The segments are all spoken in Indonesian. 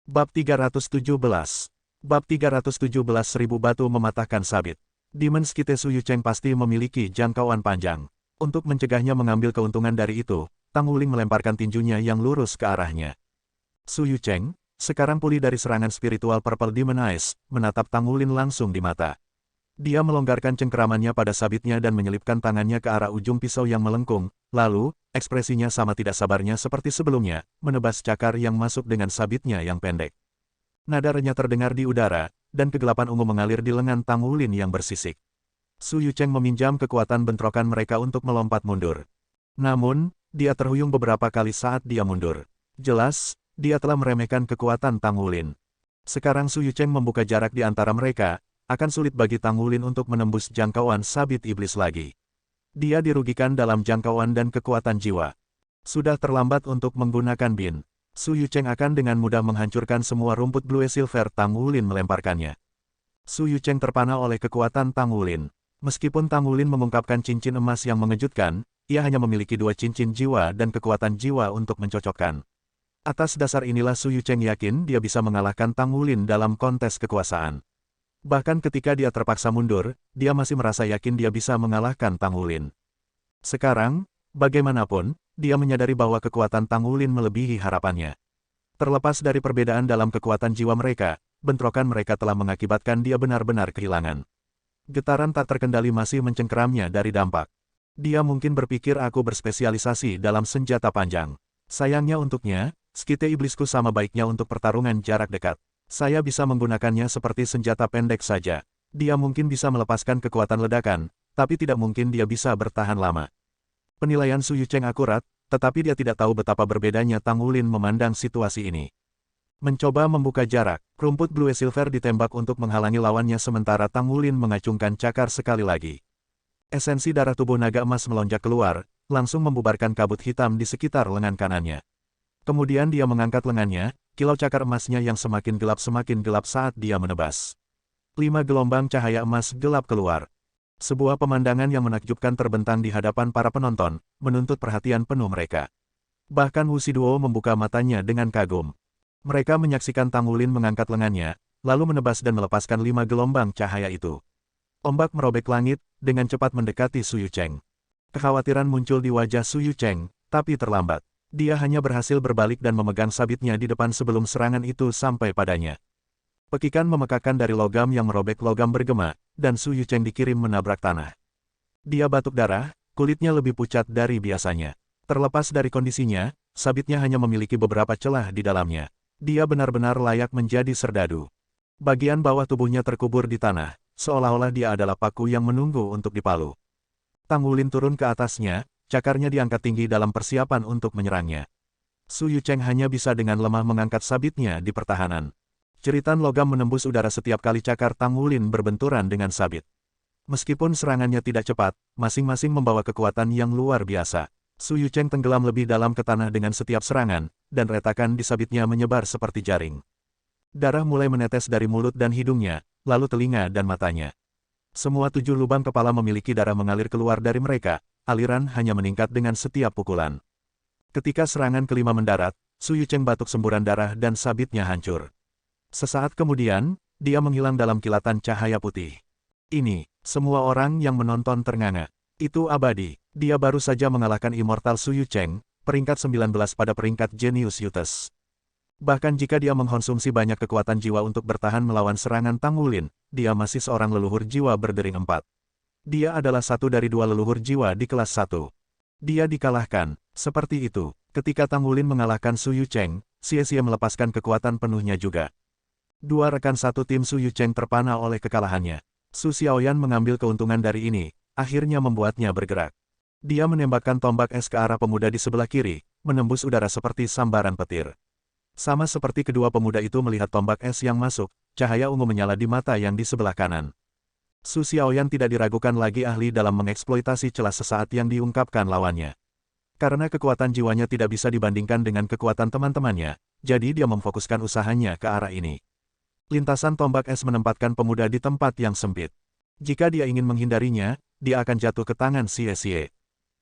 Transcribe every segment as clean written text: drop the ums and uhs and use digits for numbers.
Bab 317. Bab 317 Seribu batu mematahkan sabit. Demon Skite Su Yucheng pasti memiliki jangkauan panjang. Untuk mencegahnya mengambil keuntungan dari itu, Tang Wuling melemparkan tinjunya yang lurus ke arahnya. Su Yucheng, sekarang pulih dari serangan spiritual Purple Demon Eyes, menatap Tang Wuling langsung di mata. Dia melonggarkan cengkeramannya pada sabitnya dan menyelipkan tangannya ke arah ujung pisau yang melengkung, lalu, ekspresinya sama tidak sabarnya seperti sebelumnya, menebas cakar yang masuk dengan sabitnya yang pendek. Nada renyah terdengar di udara, dan kegelapan ungu mengalir di lengan Tang Wuling yang bersisik. Su Yucheng meminjam kekuatan bentrokan mereka untuk melompat mundur. Namun, dia terhuyung beberapa kali saat dia mundur. Jelas, dia telah meremehkan kekuatan Tang Wuling. Sekarang Su Yucheng membuka jarak di antara mereka, akan sulit bagi Tang Wuling untuk menembus jangkauan sabit iblis lagi. Dia dirugikan dalam jangkauan dan kekuatan jiwa. Sudah terlambat untuk menggunakan bin. Su Yucheng akan dengan mudah menghancurkan semua rumput Blue Silver Tang Wuling melemparkannya. Su Yucheng terpana oleh kekuatan Tang Wuling. Meskipun Tang Wuling mengungkapkan cincin emas yang mengejutkan, ia hanya memiliki 2 cincin jiwa dan kekuatan jiwa untuk mencocokkan. Atas dasar inilah Su Yucheng yakin dia bisa mengalahkan Tang Wuling dalam kontes kekuasaan. Bahkan ketika dia terpaksa mundur, dia masih merasa yakin dia bisa mengalahkan Tang Wuling. Sekarang, bagaimanapun, dia menyadari bahwa kekuatan Tang Wuling melebihi harapannya. Terlepas dari perbedaan dalam kekuatan jiwa mereka, bentrokan mereka telah mengakibatkan dia benar-benar kehilangan. Getaran tak terkendali masih mencengkeramnya dari dampak. Dia mungkin berpikir aku berspesialisasi dalam senjata panjang. Sayangnya untuknya, skite iblisku sama baiknya untuk pertarungan jarak dekat. Saya bisa menggunakannya seperti senjata pendek saja. Dia mungkin bisa melepaskan kekuatan ledakan, tapi tidak mungkin dia bisa bertahan lama. Penilaian Su Yucheng akurat, tetapi dia tidak tahu betapa berbedanya Tang Wuling memandang situasi ini. Mencoba membuka jarak, rumput Blue Silver ditembak untuk menghalangi lawannya sementara Tang Wuling mengacungkan cakar sekali lagi. Esensi darah tubuh naga emas melonjak keluar, langsung membubarkan kabut hitam di sekitar lengan kanannya. Kemudian dia mengangkat lengannya, kilau cakar emasnya yang semakin gelap saat dia menebas. 5 gelombang cahaya emas gelap keluar. Sebuah pemandangan yang menakjubkan terbentang di hadapan para penonton, menuntut perhatian penuh mereka. Bahkan Wu Shiduo membuka matanya dengan kagum. Mereka menyaksikan Tang Wuling mengangkat lengannya, lalu menebas dan melepaskan 5 gelombang cahaya itu. Ombak merobek langit, dengan cepat mendekati Su Yucheng. Kekhawatiran muncul di wajah Su Yucheng, tapi terlambat. Dia hanya berhasil berbalik dan memegang sabitnya di depan sebelum serangan itu sampai padanya. Pekikan memekakan dari logam yang merobek logam bergema, dan Su Yucheng dikirim menabrak tanah. Dia batuk darah, kulitnya lebih pucat dari biasanya. Terlepas dari kondisinya, sabitnya hanya memiliki beberapa celah di dalamnya. Dia benar-benar layak menjadi serdadu. Bagian bawah tubuhnya terkubur di tanah, seolah-olah dia adalah paku yang menunggu untuk dipalu. Tang Wuling turun ke atasnya, cakarnya diangkat tinggi dalam persiapan untuk menyerangnya. Su Yucheng hanya bisa dengan lemah mengangkat sabitnya di pertahanan. Jeritan logam menembus udara setiap kali cakar Tang Wuling berbenturan dengan sabit. Meskipun serangannya tidak cepat, masing-masing membawa kekuatan yang luar biasa. Su Yucheng tenggelam lebih dalam ke tanah dengan setiap serangan, dan retakan di sabitnya menyebar seperti jaring. Darah mulai menetes dari mulut dan hidungnya, lalu telinga dan matanya. Semua 7 lubang kepala memiliki darah mengalir keluar dari mereka. Aliran hanya meningkat dengan setiap pukulan. Ketika serangan kelima mendarat, Su Yucheng batuk semburan darah dan sabitnya hancur. Sesaat kemudian, dia menghilang dalam kilatan cahaya putih. Ini, semua orang yang menonton ternganga. Itu abadi. Dia baru saja mengalahkan Immortal Su Yucheng, peringkat 19 pada peringkat Genius Utes. Bahkan jika dia mengkonsumsi banyak kekuatan jiwa untuk bertahan melawan serangan Tang Wuling, dia masih seorang leluhur jiwa berdering 4. Dia adalah satu dari 2 leluhur jiwa di kelas 1. Dia dikalahkan. Seperti itu, ketika Tang Wuling mengalahkan Su Yucheng, sia-sia melepaskan kekuatan penuhnya juga. 2 rekan satu tim Su Yucheng terpana oleh kekalahannya. Su Xiaoyan mengambil keuntungan dari ini, akhirnya membuatnya bergerak. Dia menembakkan tombak es ke arah pemuda di sebelah kiri, menembus udara seperti sambaran petir. Sama seperti kedua pemuda itu melihat tombak es yang masuk, cahaya ungu menyala di mata yang di sebelah kanan. Su Xiaoyan tidak diragukan lagi ahli dalam mengeksploitasi celah sesaat yang diungkapkan lawannya. Karena kekuatan jiwanya tidak bisa dibandingkan dengan kekuatan teman-temannya, jadi dia memfokuskan usahanya ke arah ini. Lintasan tombak es menempatkan pemuda di tempat yang sempit. Jika dia ingin menghindarinya, dia akan jatuh ke tangan Xie Xie.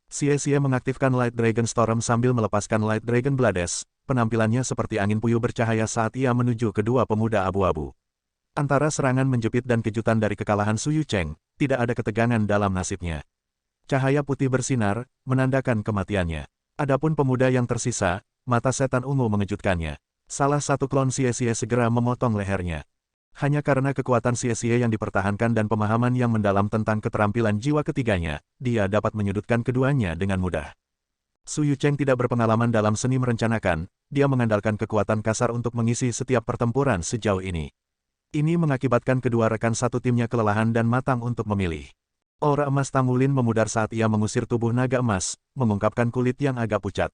Xie mengaktifkan Light Dragon Storm sambil melepaskan Light Dragon Blades, penampilannya seperti angin puyuh bercahaya saat ia menuju kedua pemuda abu-abu. Antara serangan menjepit dan kejutan dari kekalahan Su Yucheng, tidak ada ketegangan dalam nasibnya. Cahaya putih bersinar, menandakan kematiannya. Adapun pemuda yang tersisa, mata setan ungu mengejutkannya. Salah satu klon Xie segera memotong lehernya. Hanya karena kekuatan Xie yang dipertahankan dan pemahaman yang mendalam tentang keterampilan jiwa ketiganya, dia dapat menyudutkan keduanya dengan mudah. Su Yucheng tidak berpengalaman dalam seni merencanakan, dia mengandalkan kekuatan kasar untuk mengisi setiap pertempuran sejauh ini. Ini mengakibatkan kedua rekan satu timnya kelelahan dan matang untuk memilih. Aura emas Tangulin memudar saat ia mengusir tubuh naga emas, mengungkapkan kulit yang agak pucat.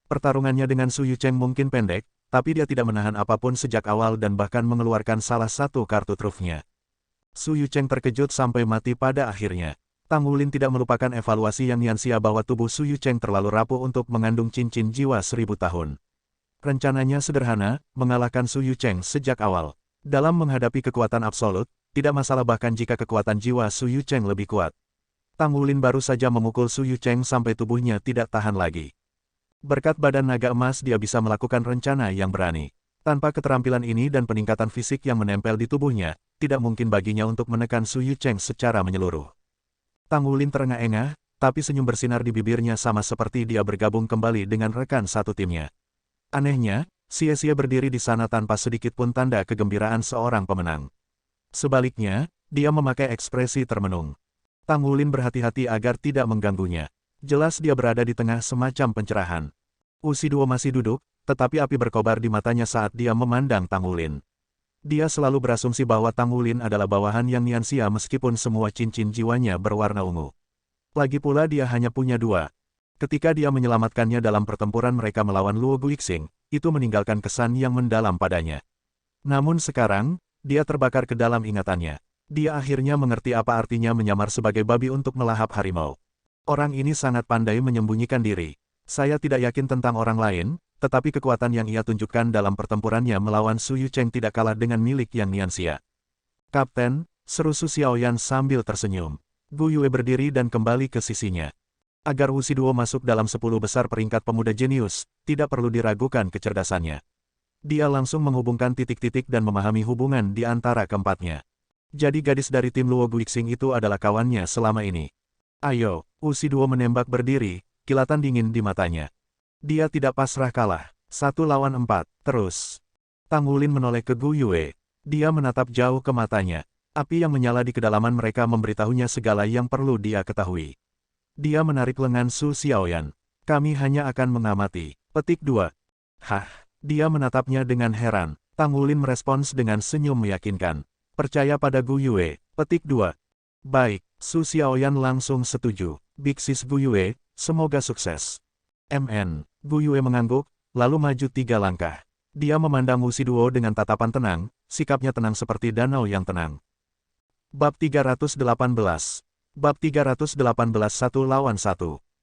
Pertarungannya dengan Su Yucheng mungkin pendek, tapi dia tidak menahan apapun sejak awal dan bahkan mengeluarkan salah satu kartu trufnya. Su Yucheng terkejut sampai mati pada akhirnya. Tangulin tidak melupakan evaluasi yang Nianxia bahwa tubuh Su Yucheng terlalu rapuh untuk mengandung cincin jiwa 1000 tahun. Rencananya sederhana, mengalahkan Su Yucheng sejak awal. Dalam menghadapi kekuatan absolut, tidak masalah bahkan jika kekuatan jiwa Su Yucheng lebih kuat. Tangulin baru saja memukul Su Yucheng sampai tubuhnya tidak tahan lagi. Berkat badan naga emas dia bisa melakukan rencana yang berani. Tanpa keterampilan ini dan peningkatan fisik yang menempel di tubuhnya, tidak mungkin baginya untuk menekan Su Yucheng secara menyeluruh. Tangulin terengah-engah, tapi senyum bersinar di bibirnya sama seperti dia bergabung kembali dengan rekan satu timnya. Anehnya, Xie berdiri di sana tanpa sedikit pun tanda kegembiraan seorang pemenang. Sebaliknya, dia memakai ekspresi termenung. Tangulin berhati-hati agar tidak mengganggunya. Jelas dia berada di tengah semacam pencerahan. Wuxiduo masih duduk, tetapi api berkobar di matanya saat dia memandang Tangulin. Dia selalu berasumsi bahwa Tangulin adalah bawahan yang Nianxia meskipun semua cincin jiwanya berwarna ungu. Lagi pula dia hanya punya dua. Ketika dia menyelamatkannya dalam pertempuran mereka melawan Luo Guixing, itu meninggalkan kesan yang mendalam padanya. Namun sekarang, dia terbakar ke dalam ingatannya. Dia akhirnya mengerti apa artinya menyamar sebagai babi untuk melahap harimau. Orang ini sangat pandai menyembunyikan diri. Saya tidak yakin tentang orang lain, tetapi kekuatan yang ia tunjukkan dalam pertempurannya melawan Su Yucheng tidak kalah dengan milik yang Nianxia. Kapten, seru Su Xiaoyan sambil tersenyum. Gu Yue berdiri dan kembali ke sisinya. Agar Wuxiduo masuk dalam 10 besar peringkat pemuda jenius, tidak perlu diragukan kecerdasannya. Dia langsung menghubungkan titik-titik dan memahami hubungan di antara keempatnya. Jadi gadis dari tim Luo Guixing itu adalah kawannya selama ini. Ayo, Wuxiduo menembak berdiri, kilatan dingin di matanya. Dia tidak pasrah kalah. 1 lawan 4, terus. Tangulin menoleh ke Gu Yue. Dia menatap jauh ke matanya. Api yang menyala di kedalaman mereka memberitahunya segala yang perlu dia ketahui. Dia menarik lengan Su Xiaoyan. Kami hanya akan mengamati. Petik 2. Hah, dia menatapnya dengan heran. Tangulin merespons dengan senyum meyakinkan. Percaya pada Gu Yue. Petik 2. Baik, Su Xiaoyan langsung setuju. Big Sis Gu Yue, semoga sukses. MN. Gu Yue mengangguk, lalu maju 3 langkah. Dia memandang Wuxiduo dengan tatapan tenang, sikapnya tenang seperti danau yang tenang. Bab 318. Bab 318 1 lawan 1.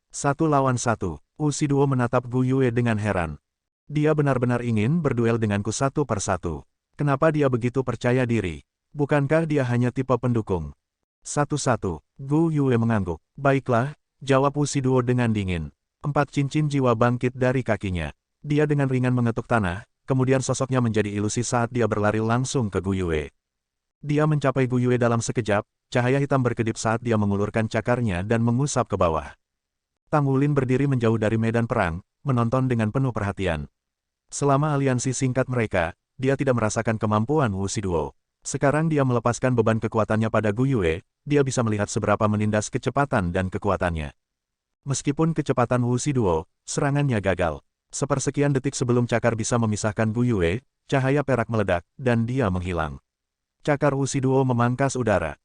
1 lawan 1. Wuxiduo menatap Gu Yue dengan heran. Dia benar-benar ingin berduel denganku satu per satu. Kenapa dia begitu percaya diri? Bukankah dia hanya tipe pendukung? 1-1. Gu Yue mengangguk. Baiklah, jawab Wuxiduo dengan dingin. 4 cincin jiwa bangkit dari kakinya. Dia dengan ringan mengetuk tanah, kemudian sosoknya menjadi ilusi saat dia berlari langsung ke Gu Yue. Dia mencapai Gu Yue dalam sekejap, cahaya hitam berkedip saat dia mengulurkan cakarnya dan mengusap ke bawah. Tangulin berdiri menjauh dari medan perang, menonton dengan penuh perhatian. Selama aliansi singkat mereka, dia tidak merasakan kemampuan Wuxiduo. Sekarang dia melepaskan beban kekuatannya pada Gu Yue, dia bisa melihat seberapa menindas kecepatan dan kekuatannya. Meskipun kecepatan Wuxiduo, serangannya gagal. Sepersekian detik sebelum cakar bisa memisahkan Gu Yue, cahaya perak meledak, dan dia menghilang. Cakar Wuxiduo memangkas udara.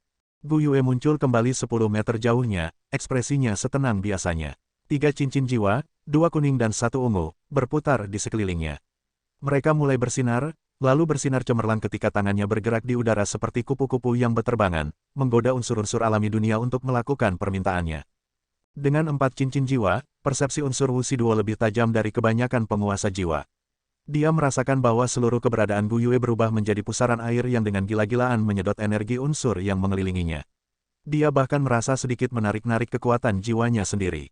Gu Yue muncul kembali 10 meter jauhnya, ekspresinya setenang biasanya. 3 cincin jiwa, 2 kuning dan 1 ungu, berputar di sekelilingnya. Mereka mulai bersinar, lalu bersinar cemerlang ketika tangannya bergerak di udara seperti kupu-kupu yang berterbangan, menggoda unsur-unsur alami dunia untuk melakukan permintaannya. Dengan 4 cincin jiwa, persepsi unsur Wuxiduo lebih tajam dari kebanyakan penguasa jiwa. Dia merasakan bahwa seluruh keberadaan Gu Yue berubah menjadi pusaran air yang dengan gila-gilaan menyedot energi unsur yang mengelilinginya. Dia bahkan merasa sedikit menarik-narik kekuatan jiwanya sendiri.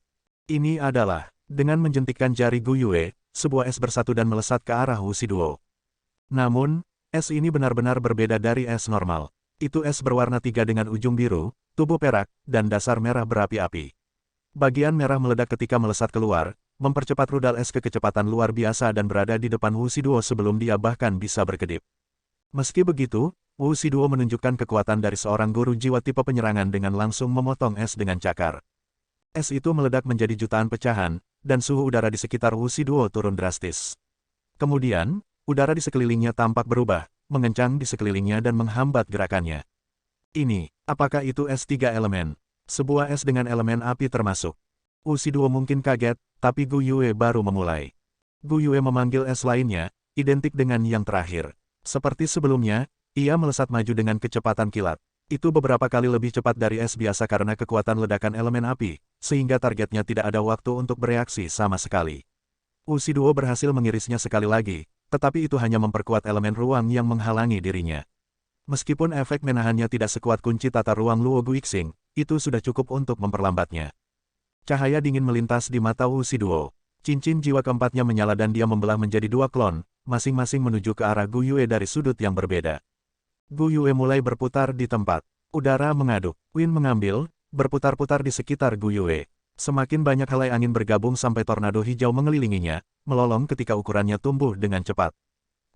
Ini adalah, dengan menjentikkan jari Gu Yue, sebuah es bersatu dan melesat ke arah Wuxi Duo. Namun, es ini benar-benar berbeda dari es normal. Itu es berwarna tiga dengan ujung biru, tubuh perak, dan dasar merah berapi-api. Bagian merah meledak ketika melesat keluar, mempercepat rudal es ke kecepatan luar biasa dan berada di depan Wuxi Duo sebelum dia bahkan bisa berkedip. Meski begitu, Wuxi Duo menunjukkan kekuatan dari seorang guru jiwa tipe penyerangan dengan langsung memotong es dengan cakar. Es itu meledak menjadi jutaan pecahan, dan suhu udara di sekitar Wuxi Duo turun drastis. Kemudian, udara di sekelilingnya tampak berubah, mengencang di sekelilingnya dan menghambat gerakannya. Ini, apakah itu es tiga elemen? Sebuah es dengan elemen api termasuk. Wuxi Duo mungkin kaget, tapi Gu Yue baru memulai. Gu Yue memanggil es lainnya, identik dengan yang terakhir. Seperti sebelumnya, ia melesat maju dengan kecepatan kilat. Itu beberapa kali lebih cepat dari es biasa karena kekuatan ledakan elemen api, sehingga targetnya tidak ada waktu untuk bereaksi sama sekali. Wuxi Duo berhasil mengirisnya sekali lagi, tetapi itu hanya memperkuat elemen ruang yang menghalangi dirinya. Meskipun efek menahannya tidak sekuat kunci tata ruang Luo Guixing, itu sudah cukup untuk memperlambatnya. Cahaya dingin melintas di mata Wuxi Duo. Cincin jiwa keempatnya menyala dan dia membelah menjadi dua klon, masing-masing menuju ke arah Gu Yue dari sudut yang berbeda. Gu Yue mulai berputar di tempat. Udara mengaduk. Wind mengambil, berputar-putar di sekitar Gu Yue. Semakin banyak helai angin bergabung sampai tornado hijau mengelilinginya, melolong ketika ukurannya tumbuh dengan cepat.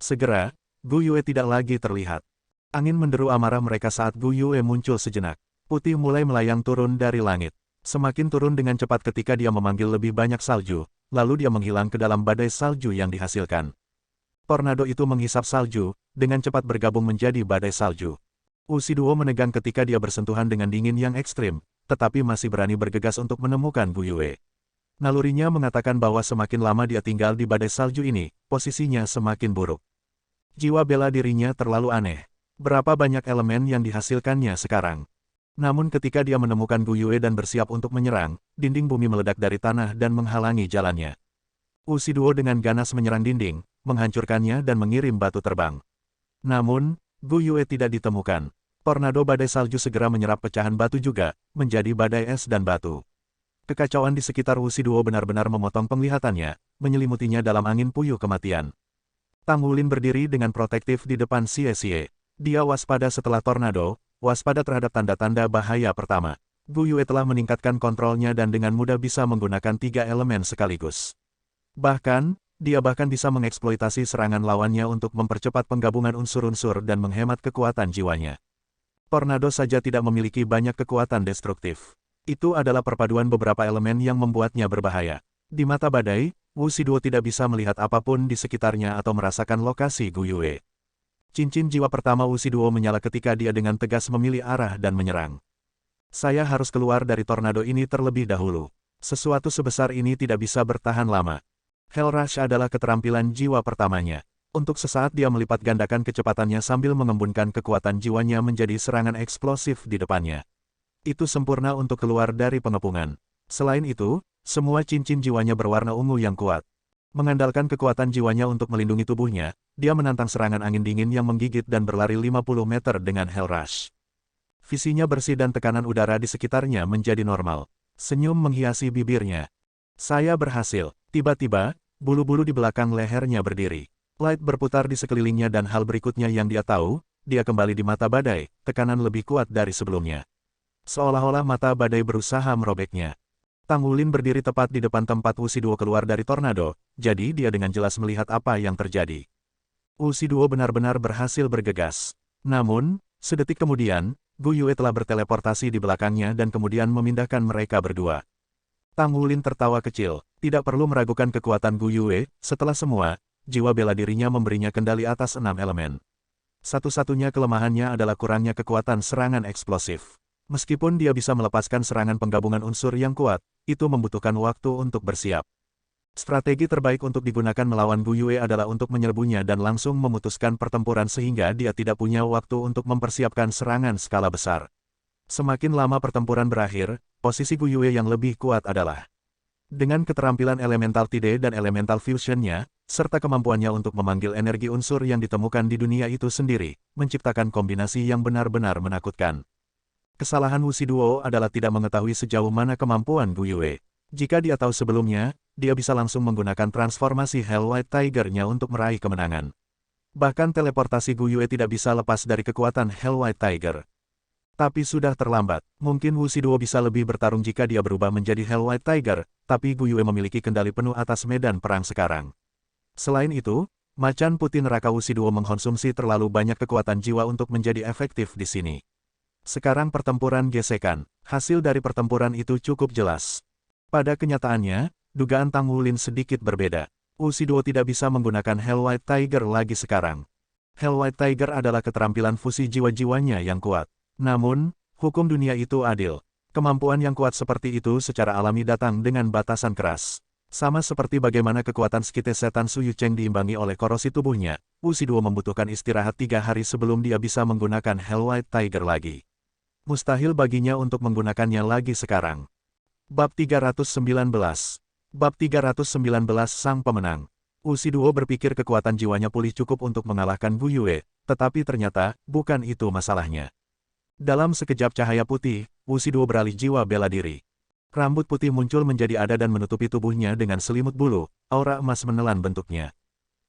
Segera, Gu Yue tidak lagi terlihat. Angin menderu amarah mereka saat Gu Yue muncul sejenak. Putih mulai melayang turun dari langit. Semakin turun dengan cepat ketika dia memanggil lebih banyak salju, lalu dia menghilang ke dalam badai salju yang dihasilkan. Tornado itu menghisap salju, dengan cepat bergabung menjadi badai salju. Wuxi Duo menegang ketika dia bersentuhan dengan dingin yang ekstrim, tetapi masih berani bergegas untuk menemukan Gu Yue. Nalurinya mengatakan bahwa semakin lama dia tinggal di badai salju ini, posisinya semakin buruk. Jiwa bela dirinya terlalu aneh. Berapa banyak elemen yang dihasilkannya sekarang? Namun ketika dia menemukan Gu Yue dan bersiap untuk menyerang, dinding bumi meledak dari tanah dan menghalangi jalannya. Wuxi Duo dengan ganas menyerang dinding, menghancurkannya dan mengirim batu terbang. Namun, Gu Yue tidak ditemukan. Tornado badai salju segera menyerap pecahan batu juga, menjadi badai es dan batu. Kekacauan di sekitar Wuxi Duo benar-benar memotong penglihatannya, menyelimutinya dalam angin puyuh kematian. Tang Wulin berdiri dengan protektif di depan Xie Xie. Dia waspada setelah tornado, waspada terhadap tanda-tanda bahaya pertama. Gu Yue telah meningkatkan kontrolnya dan dengan mudah bisa menggunakan tiga elemen sekaligus. Bahkan, dia bahkan bisa mengeksploitasi serangan lawannya untuk mempercepat penggabungan unsur-unsur dan menghemat kekuatan jiwanya. Tornado saja tidak memiliki banyak kekuatan destruktif. Itu adalah perpaduan beberapa elemen yang membuatnya berbahaya. Di mata badai, Wuxi Duo tidak bisa melihat apapun di sekitarnya atau merasakan lokasi Gu Yue. Cincin jiwa pertama Wuxi Duo menyala ketika dia dengan tegas memilih arah dan menyerang. Saya harus keluar dari tornado ini terlebih dahulu. Sesuatu sebesar ini tidak bisa bertahan lama. Hell Rush adalah keterampilan jiwa pertamanya. Untuk sesaat dia melipat gandakan kecepatannya sambil mengembunkan kekuatan jiwanya menjadi serangan eksplosif di depannya. Itu sempurna untuk keluar dari pengepungan. Selain itu, semua cincin jiwanya berwarna ungu yang kuat. Mengandalkan kekuatan jiwanya untuk melindungi tubuhnya, dia menantang serangan angin dingin yang menggigit dan berlari 50 meter dengan Hell Rush. Visinya bersih dan tekanan udara di sekitarnya menjadi normal. Senyum menghiasi bibirnya. Saya berhasil. Tiba-tiba, bulu-bulu di belakang lehernya berdiri. Light berputar di sekelilingnya dan hal berikutnya yang dia tahu, dia kembali di mata badai, tekanan lebih kuat dari sebelumnya. Seolah-olah mata badai berusaha merobeknya. Tang Wulin berdiri tepat di depan tempat Wuxi Duo keluar dari tornado, jadi dia dengan jelas melihat apa yang terjadi. Wuxi Duo benar-benar berhasil bergegas. Namun, sedetik kemudian, Gu Yue telah berteleportasi di belakangnya dan kemudian memindahkan mereka berdua. Tang Wulin tertawa kecil, tidak perlu meragukan kekuatan Gu Yue, setelah semua, jiwa bela dirinya memberinya kendali atas 6 elemen. Satu-satunya kelemahannya adalah kurangnya kekuatan serangan eksplosif. Meskipun dia bisa melepaskan serangan penggabungan unsur yang kuat, itu membutuhkan waktu untuk bersiap. Strategi terbaik untuk digunakan melawan Gu Yue adalah untuk menyerbunya dan langsung memutuskan pertempuran sehingga dia tidak punya waktu untuk mempersiapkan serangan skala besar. Semakin lama pertempuran berakhir, posisi Gu Yue yang lebih kuat adalah dengan keterampilan Elemental Tide dan Elemental Fusion-nya, serta kemampuannya untuk memanggil energi unsur yang ditemukan di dunia itu sendiri, menciptakan kombinasi yang benar-benar menakutkan. Kesalahan Wuxi Duo adalah tidak mengetahui sejauh mana kemampuan Gu Yue. Jika dia tahu sebelumnya, dia bisa langsung menggunakan transformasi Hell White Tiger-nya untuk meraih kemenangan. Bahkan teleportasi Gu Yue tidak bisa lepas dari kekuatan Hell White Tiger. Tapi sudah terlambat. Mungkin Wu Shiduo bisa lebih bertarung jika dia berubah menjadi Hell White Tiger, tapi Gu Yue memiliki kendali penuh atas medan perang sekarang. Selain itu, macan putih neraka Wu Shiduo mengkonsumsi terlalu banyak kekuatan jiwa untuk menjadi efektif di sini. Sekarang pertempuran gesekan. Hasil dari pertempuran itu cukup jelas. Pada kenyataannya, dugaan Tang Wulin sedikit berbeda. Wu Shiduo tidak bisa menggunakan Hell White Tiger lagi sekarang. Hell White Tiger adalah keterampilan fusi jiwa-jiwanya yang kuat. Namun, hukum dunia itu adil. Kemampuan yang kuat seperti itu secara alami datang dengan batasan keras. Sama seperti bagaimana kekuatan skite setan Su Yucheng diimbangi oleh korosi tubuhnya, Wu Shiduo membutuhkan istirahat 3 hari sebelum dia bisa menggunakan Hell White Tiger lagi. Mustahil baginya untuk menggunakannya lagi sekarang. Bab 319. Bab 319 Sang Pemenang. Wu Shiduo berpikir kekuatan jiwanya pulih cukup untuk mengalahkan Gu Yue, tetapi ternyata, bukan itu masalahnya. Dalam sekejap cahaya putih, Wu Shiduo beralih jiwa bela diri. Rambut putih muncul menjadi ada dan menutupi tubuhnya dengan selimut bulu, aura emas menelan bentuknya.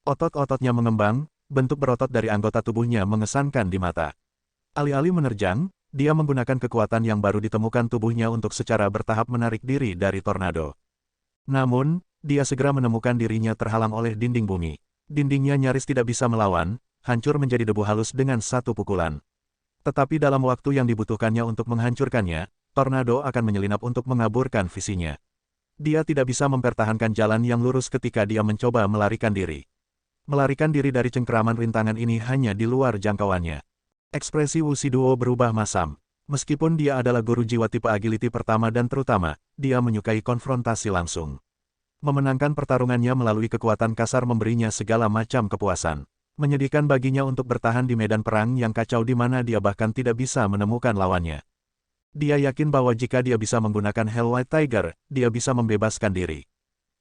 Otot-ototnya mengembang, bentuk berotot dari anggota tubuhnya mengesankan di mata. Alih-alih menerjang, dia menggunakan kekuatan yang baru ditemukan tubuhnya untuk secara bertahap menarik diri dari tornado. Namun, dia segera menemukan dirinya terhalang oleh dinding bumi. Dindingnya nyaris tidak bisa melawan, hancur menjadi debu halus dengan satu pukulan. Tetapi dalam waktu yang dibutuhkannya untuk menghancurkannya, tornado akan menyelinap untuk mengaburkan visinya. Dia tidak bisa mempertahankan jalan yang lurus ketika dia mencoba melarikan diri. Melarikan diri dari cengkeraman rintangan ini hanya di luar jangkauannya. Ekspresi Wu Shiduo berubah masam. Meskipun dia adalah guru jiwa tipe agility pertama dan terutama, dia menyukai konfrontasi langsung. Memenangkan pertarungannya melalui kekuatan kasar memberinya segala macam kepuasan. Menyedihkan baginya untuk bertahan di medan perang yang kacau di mana dia bahkan tidak bisa menemukan lawannya. Dia yakin bahwa jika dia bisa menggunakan Hell White Tiger, dia bisa membebaskan diri.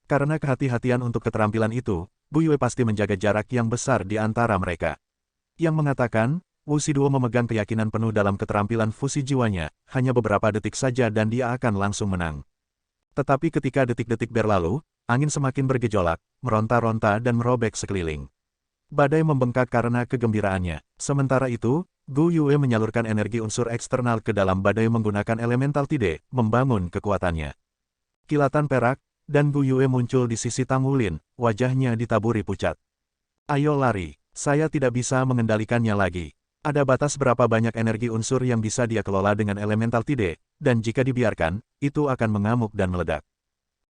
Karena kehati-hatian untuk keterampilan itu, Gu Yue pasti menjaga jarak yang besar di antara mereka. Yang mengatakan, Wu Shiduo memegang keyakinan penuh dalam keterampilan fusi jiwanya, hanya beberapa detik saja dan dia akan langsung menang. Tetapi ketika detik-detik berlalu, angin semakin bergejolak, meronta-ronta dan merobek sekeliling. Badai membengkak karena kegembiraannya. Sementara itu, Gu Yue menyalurkan energi unsur eksternal ke dalam badai menggunakan elemental tide, membangun kekuatannya. Kilatan perak, dan Gu Yue muncul di sisi Tang Wulin, wajahnya ditaburi pucat. Ayo lari, saya tidak bisa mengendalikannya lagi. Ada batas berapa banyak energi unsur yang bisa dia kelola dengan elemental tide, dan jika dibiarkan, itu akan mengamuk dan meledak.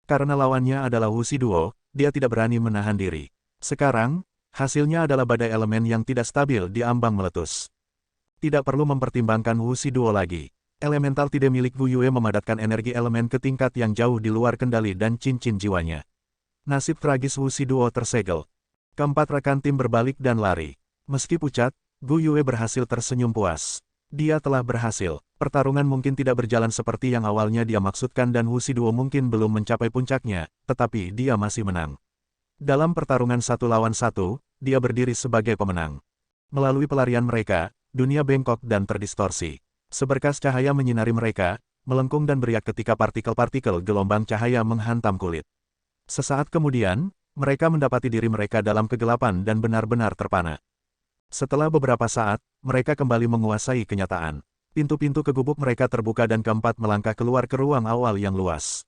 Karena lawannya adalah Wu Shiduo, dia tidak berani menahan diri. Sekarang, hasilnya adalah badai elemen yang tidak stabil di ambang meletus. Tidak perlu mempertimbangkan Wu Shiduo lagi. Elemental tide milik Gu Yue memadatkan energi elemen ke tingkat yang jauh di luar kendali dan cincin jiwanya. Nasib tragis Wu Shiduo tersegel. Keempat rekan tim berbalik dan lari. Meski pucat, Gu Yue berhasil tersenyum puas. Dia telah berhasil. Pertarungan mungkin tidak berjalan seperti yang awalnya dia maksudkan dan Wu Shiduo mungkin belum mencapai puncaknya, tetapi dia masih menang. Dalam pertarungan 1 lawan 1, dia berdiri sebagai pemenang. Melalui pelarian mereka, dunia bengkok dan terdistorsi. Seberkas cahaya menyinari mereka, melengkung dan beriak ketika partikel-partikel gelombang cahaya menghantam kulit. Sesaat kemudian, mereka mendapati diri mereka dalam kegelapan dan benar-benar terpana. Setelah beberapa saat, mereka kembali menguasai kenyataan. Pintu-pintu ke gubuk mereka terbuka dan keempat melangkah keluar ke ruang awal yang luas.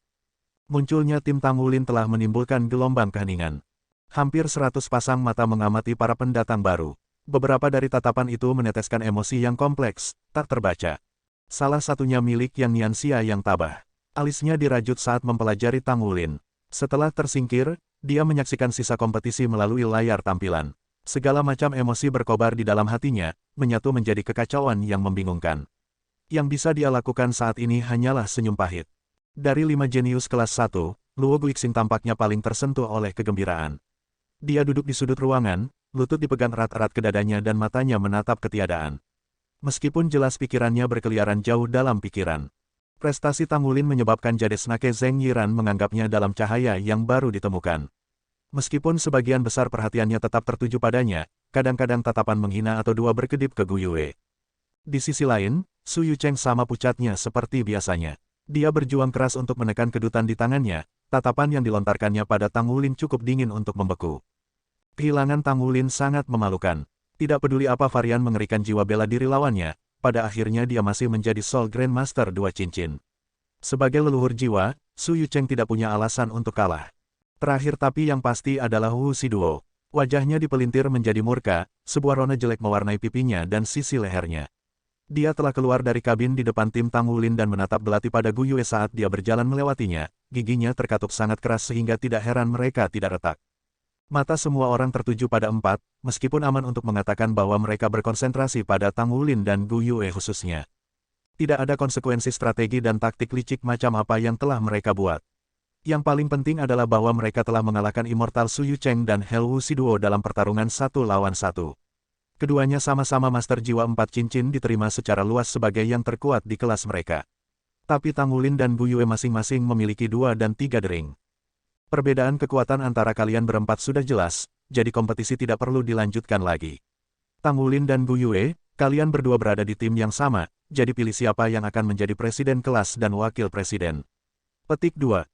Munculnya tim Tang Wulin telah menimbulkan gelombang keheningan. Hampir 100 pasang mata mengamati para pendatang baru. Beberapa dari tatapan itu meneteskan emosi yang kompleks, tak terbaca. Salah satunya milik Yang Nianxia yang tabah. Alisnya dirajut saat mempelajari Tang Wulin. Setelah tersingkir, dia menyaksikan sisa kompetisi melalui layar tampilan. Segala macam emosi berkobar di dalam hatinya, menyatu menjadi kekacauan yang membingungkan. Yang bisa dia lakukan saat ini hanyalah senyum pahit. Dari 5 jenius kelas 1, Luo Guixing tampaknya paling tersentuh oleh kegembiraan. Dia duduk di sudut ruangan, lutut dipegang erat-erat ke dadanya dan matanya menatap ketiadaan. Meskipun jelas pikirannya berkeliaran jauh dalam pikiran. Prestasi Tang Wulin menyebabkan Jade Snake Zheng Yiran menganggapnya dalam cahaya yang baru ditemukan. Meskipun sebagian besar perhatiannya tetap tertuju padanya, kadang-kadang tatapan menghina atau dua berkedip ke Gu Yue. Di sisi lain, Su Yucheng sama pucatnya seperti biasanya. Dia berjuang keras untuk menekan kedutan di tangannya, tatapan yang dilontarkannya pada Tang Wulin cukup dingin untuk membeku. Kehilangan Tang Wulin sangat memalukan. Tidak peduli apa varian mengerikan jiwa bela diri lawannya, pada akhirnya dia masih menjadi Soul Grandmaster 2 cincin. Sebagai leluhur jiwa, Su Yucheng tidak punya alasan untuk kalah. Terakhir tapi yang pasti adalah Wu Shiduo. Wajahnya dipelintir menjadi murka, sebuah rona jelek mewarnai pipinya dan sisi lehernya. Dia telah keluar dari kabin di depan tim Tang Wulin dan menatap belati pada Gu Yue saat dia berjalan melewatinya, giginya terkatup sangat keras sehingga tidak heran mereka tidak retak. Mata semua orang tertuju pada empat, meskipun aman untuk mengatakan bahwa mereka berkonsentrasi pada Tang Wulin dan Gu Yue khususnya. Tidak ada konsekuensi strategi dan taktik licik macam apa yang telah mereka buat. Yang paling penting adalah bahwa mereka telah mengalahkan Immortal Su Yucheng dan Hell Wu Shiduo dalam pertarungan 1 lawan 1. Keduanya sama-sama Master Jiwa 4 cincin diterima secara luas sebagai yang terkuat di kelas mereka. Tapi Tang Wulin dan Gu Yue masing-masing memiliki 2 dan 3 dering. Perbedaan kekuatan antara kalian berempat sudah jelas, jadi kompetisi tidak perlu dilanjutkan lagi. Tang Wulin dan Gu Yue, kalian berdua berada di tim yang sama, jadi pilih siapa yang akan menjadi presiden kelas dan wakil presiden. Petik 2.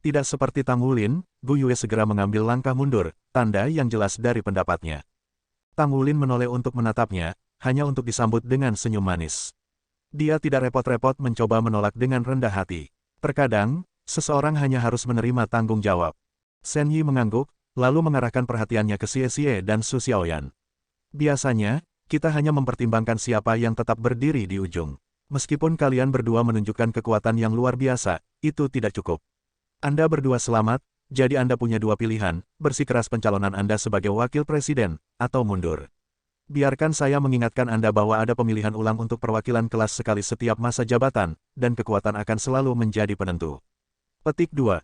Tidak seperti Tang Wulin, Gu Yue segera mengambil langkah mundur, tanda yang jelas dari pendapatnya. Tang Wulin menoleh untuk menatapnya, hanya untuk disambut dengan senyum manis. Dia tidak repot-repot mencoba menolak dengan rendah hati. Terkadang, seseorang hanya harus menerima tanggung jawab. Shen Yi mengangguk, lalu mengarahkan perhatiannya ke Xie Xie dan Su Xiaoyan. Biasanya, kita hanya mempertimbangkan siapa yang tetap berdiri di ujung. Meskipun kalian berdua menunjukkan kekuatan yang luar biasa, itu tidak cukup. Anda berdua selamat, jadi Anda punya 2 pilihan, bersikeras pencalonan Anda sebagai wakil presiden, atau mundur. Biarkan saya mengingatkan Anda bahwa ada pemilihan ulang untuk perwakilan kelas sekali setiap masa jabatan, dan kekuatan akan selalu menjadi penentu. Petik 2.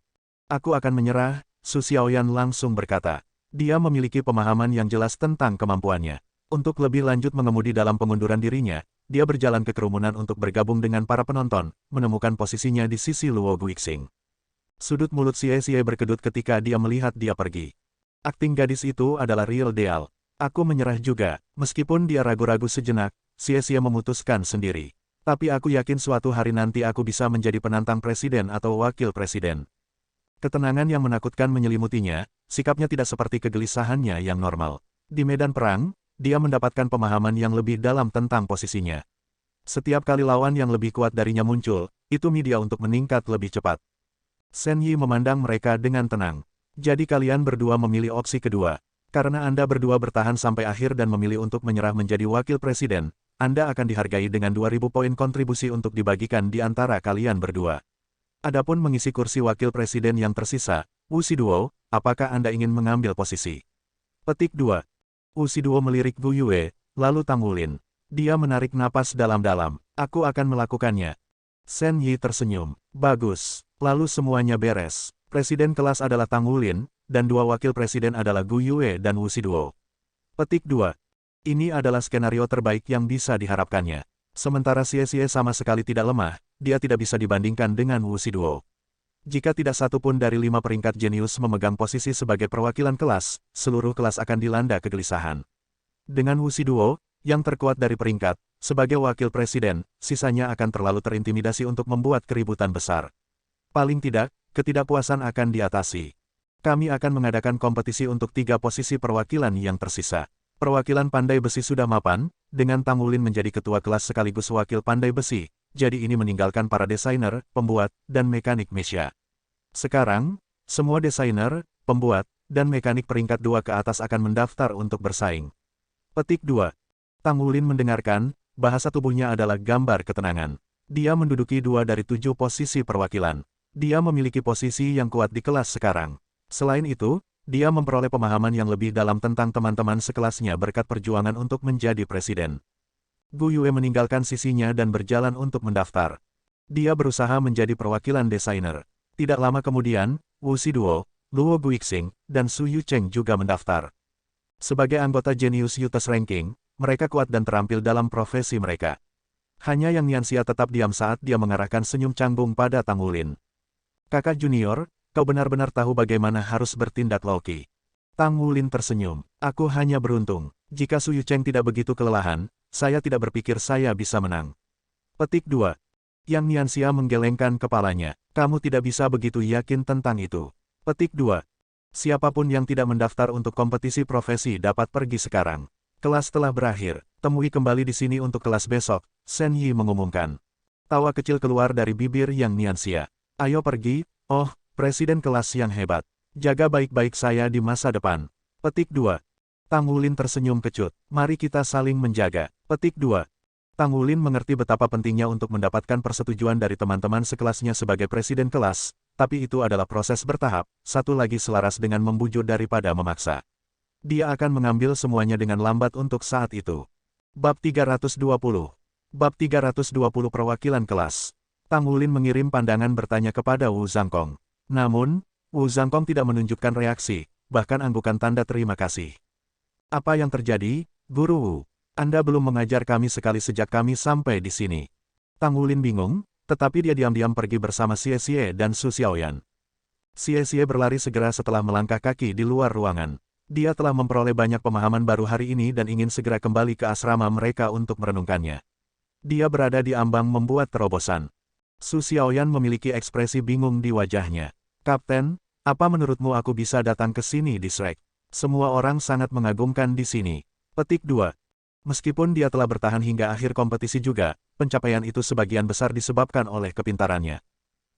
Aku akan menyerah, Su Xiaoyan langsung berkata. Dia memiliki pemahaman yang jelas tentang kemampuannya. Untuk lebih lanjut mengemudi dalam pengunduran dirinya, dia berjalan ke kerumunan untuk bergabung dengan para penonton, menemukan posisinya di sisi Luo Guixing. Sudut mulut Xie Xie berkedut ketika dia melihat dia pergi. Akting gadis itu adalah real deal. Aku menyerah juga, meskipun dia ragu-ragu sejenak, Xie Xie memutuskan sendiri. Tapi aku yakin suatu hari nanti aku bisa menjadi penantang presiden atau wakil presiden. Ketenangan yang menakutkan menyelimutinya, sikapnya tidak seperti kegelisahannya yang normal. Di medan perang, dia mendapatkan pemahaman yang lebih dalam tentang posisinya. Setiap kali lawan yang lebih kuat darinya muncul, itu media untuk meningkat lebih cepat. Shen Yi memandang mereka dengan tenang. Jadi kalian berdua memilih opsi kedua. Karena Anda berdua bertahan sampai akhir dan memilih untuk menyerah menjadi wakil presiden, Anda akan dihargai dengan 2.000 poin kontribusi untuk dibagikan di antara kalian berdua. Adapun mengisi kursi wakil presiden yang tersisa, Wu Shiduo, apakah Anda ingin mengambil posisi? Petik 2. Wu Shiduo melirik Gu Yue, lalu Tang Wulin. Dia menarik napas dalam-dalam. Aku akan melakukannya. Shen Yi tersenyum. Bagus. Lalu semuanya beres. Presiden kelas adalah Tang Wulin, dan 2 wakil presiden adalah Gu Yue dan Wu Shiduo. Petik 2. Ini adalah skenario terbaik yang bisa diharapkannya. Sementara Xie Xie sama sekali tidak lemah, dia tidak bisa dibandingkan dengan Wu Shiduo. Jika tidak satu pun dari 5 peringkat jenius memegang posisi sebagai perwakilan kelas, seluruh kelas akan dilanda kegelisahan. Dengan Wu Shiduo, yang terkuat dari peringkat, sebagai wakil presiden, sisanya akan terlalu terintimidasi untuk membuat keributan besar. Paling tidak, ketidakpuasan akan diatasi. Kami akan mengadakan kompetisi untuk 3 posisi perwakilan yang tersisa. Perwakilan pandai besi sudah mapan, dengan Tang Wulin menjadi ketua kelas sekaligus wakil pandai besi, jadi ini meninggalkan para desainer, pembuat, dan mekanik mecha. Sekarang, semua desainer, pembuat, dan mekanik peringkat 2 ke atas akan mendaftar untuk bersaing. Petik 2. Tang Wulin mendengarkan, bahasa tubuhnya adalah gambar ketenangan. Dia menduduki 2 dari 7 posisi perwakilan. Dia memiliki posisi yang kuat di kelas sekarang. Selain itu, dia memperoleh pemahaman yang lebih dalam tentang teman-teman sekelasnya berkat perjuangan untuk menjadi presiden. Gu Yue meninggalkan sisinya dan berjalan untuk mendaftar. Dia berusaha menjadi perwakilan desainer. Tidak lama kemudian, Wu Shiduo, Luo Guixing, dan Su Yucheng juga mendaftar. Sebagai anggota Genius Youth Ranking, mereka kuat dan terampil dalam profesi mereka. Hanya Yang Nianxia tetap diam saat dia mengarahkan senyum canggung pada Tang Wulin. Kakak junior, kau benar-benar tahu bagaimana harus bertindak Loki. Tang Wulin tersenyum. Aku hanya beruntung. Jika Su Yucheng tidak begitu kelelahan, saya tidak berpikir saya bisa menang. Petik 2. Yang Nianxia menggelengkan kepalanya. Kamu tidak bisa begitu yakin tentang itu. Petik 2. Siapapun yang tidak mendaftar untuk kompetisi profesi dapat pergi sekarang. Kelas telah berakhir. Temui kembali di sini untuk kelas besok, Shen Yi mengumumkan. Tawa kecil keluar dari bibir Yang Nianxia. Ayo pergi, oh, presiden kelas yang hebat. Jaga baik-baik saya di masa depan. Petik 2. Tang Wulin tersenyum kecut. Mari kita saling menjaga. Petik 2. Tang Wulin mengerti betapa pentingnya untuk mendapatkan persetujuan dari teman-teman sekelasnya sebagai presiden kelas, tapi itu adalah proses bertahap, satu lagi selaras dengan membujuk daripada memaksa. Dia akan mengambil semuanya dengan lambat untuk saat itu. Bab 320. Bab 320 Perwakilan Kelas. Tang Wulin mengirim pandangan bertanya kepada Wu Zhangkong. Namun, Wu Zhangkong tidak menunjukkan reaksi, bahkan anggukan tanda terima kasih. Apa yang terjadi, Guru Wu? Anda belum mengajar kami sekali sejak kami sampai di sini. Tang Wulin bingung, tetapi dia diam-diam pergi bersama Xie Xie dan Su Xiaoyan. Xie Xie berlari segera setelah melangkah kaki di luar ruangan. Dia telah memperoleh banyak pemahaman baru hari ini dan ingin segera kembali ke asrama mereka untuk merenungkannya. Dia berada di ambang membuat terobosan. Su Xiaoyan memiliki ekspresi bingung di wajahnya. Kapten, apa menurutmu aku bisa datang ke sini di Shrek? Semua orang sangat mengagumkan di sini. Petik 2. Meskipun dia telah bertahan hingga akhir kompetisi juga, pencapaian itu sebagian besar disebabkan oleh kepintarannya.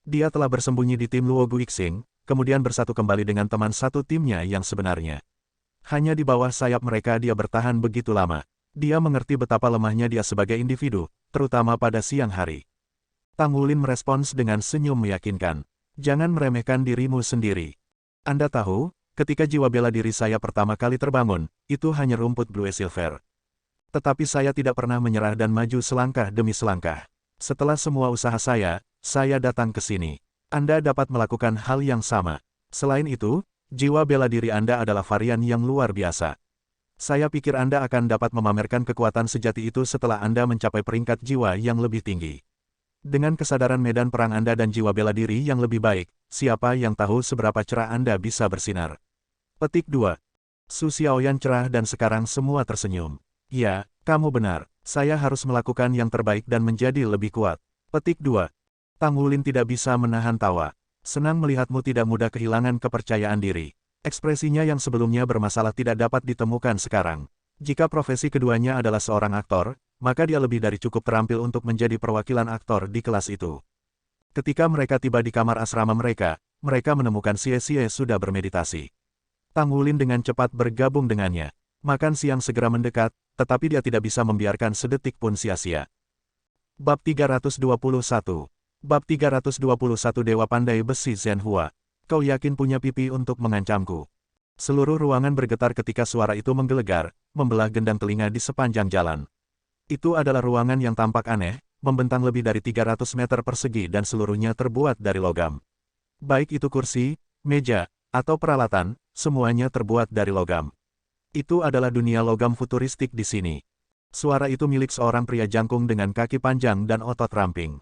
Dia telah bersembunyi di tim Luo Guixing, kemudian bersatu kembali dengan teman satu timnya yang sebenarnya. Hanya di bawah sayap mereka dia bertahan begitu lama. Dia mengerti betapa lemahnya dia sebagai individu, terutama pada siang hari. Tang Wulin merespons dengan senyum meyakinkan. Jangan meremehkan dirimu sendiri. Anda tahu, ketika jiwa bela diri saya pertama kali terbangun, itu hanya rumput Blue Silver. Tetapi saya tidak pernah menyerah dan maju selangkah demi selangkah. Setelah semua usaha saya datang ke sini. Anda dapat melakukan hal yang sama. Selain itu, jiwa bela diri Anda adalah varian yang luar biasa. Saya pikir Anda akan dapat memamerkan kekuatan sejati itu setelah Anda mencapai peringkat jiwa yang lebih tinggi. Dengan kesadaran medan perang Anda dan jiwa bela diri yang lebih baik, siapa yang tahu seberapa cerah Anda bisa bersinar. Petik 2. Su Xiaoyan cerah dan sekarang semua tersenyum. Ya, kamu benar. Saya harus melakukan yang terbaik dan menjadi lebih kuat. Petik 2. Tang Wulin tidak bisa menahan tawa. Senang melihatmu tidak mudah kehilangan kepercayaan diri. Ekspresinya yang sebelumnya bermasalah tidak dapat ditemukan sekarang. Jika profesi keduanya adalah seorang aktor, maka dia lebih dari cukup terampil untuk menjadi perwakilan aktor di kelas itu. Ketika mereka tiba di kamar asrama mereka menemukan Xie Xie sudah bermeditasi. Tang Wulin dengan cepat bergabung dengannya. Makan siang segera mendekat, tetapi dia tidak bisa membiarkan sedetik pun sia-sia. Bab 321. Bab 321 Dewa Pandai Besi Zhenhua. Kau yakin punya pipi untuk mengancamku? Seluruh ruangan bergetar ketika suara itu menggelegar, membelah gendang telinga di sepanjang jalan. Itu adalah ruangan yang tampak aneh, membentang lebih dari 300 meter persegi dan seluruhnya terbuat dari logam. Baik itu kursi, meja, atau peralatan, semuanya terbuat dari logam. Itu adalah dunia logam futuristik di sini. Suara itu milik seorang pria jangkung dengan kaki panjang dan otot ramping.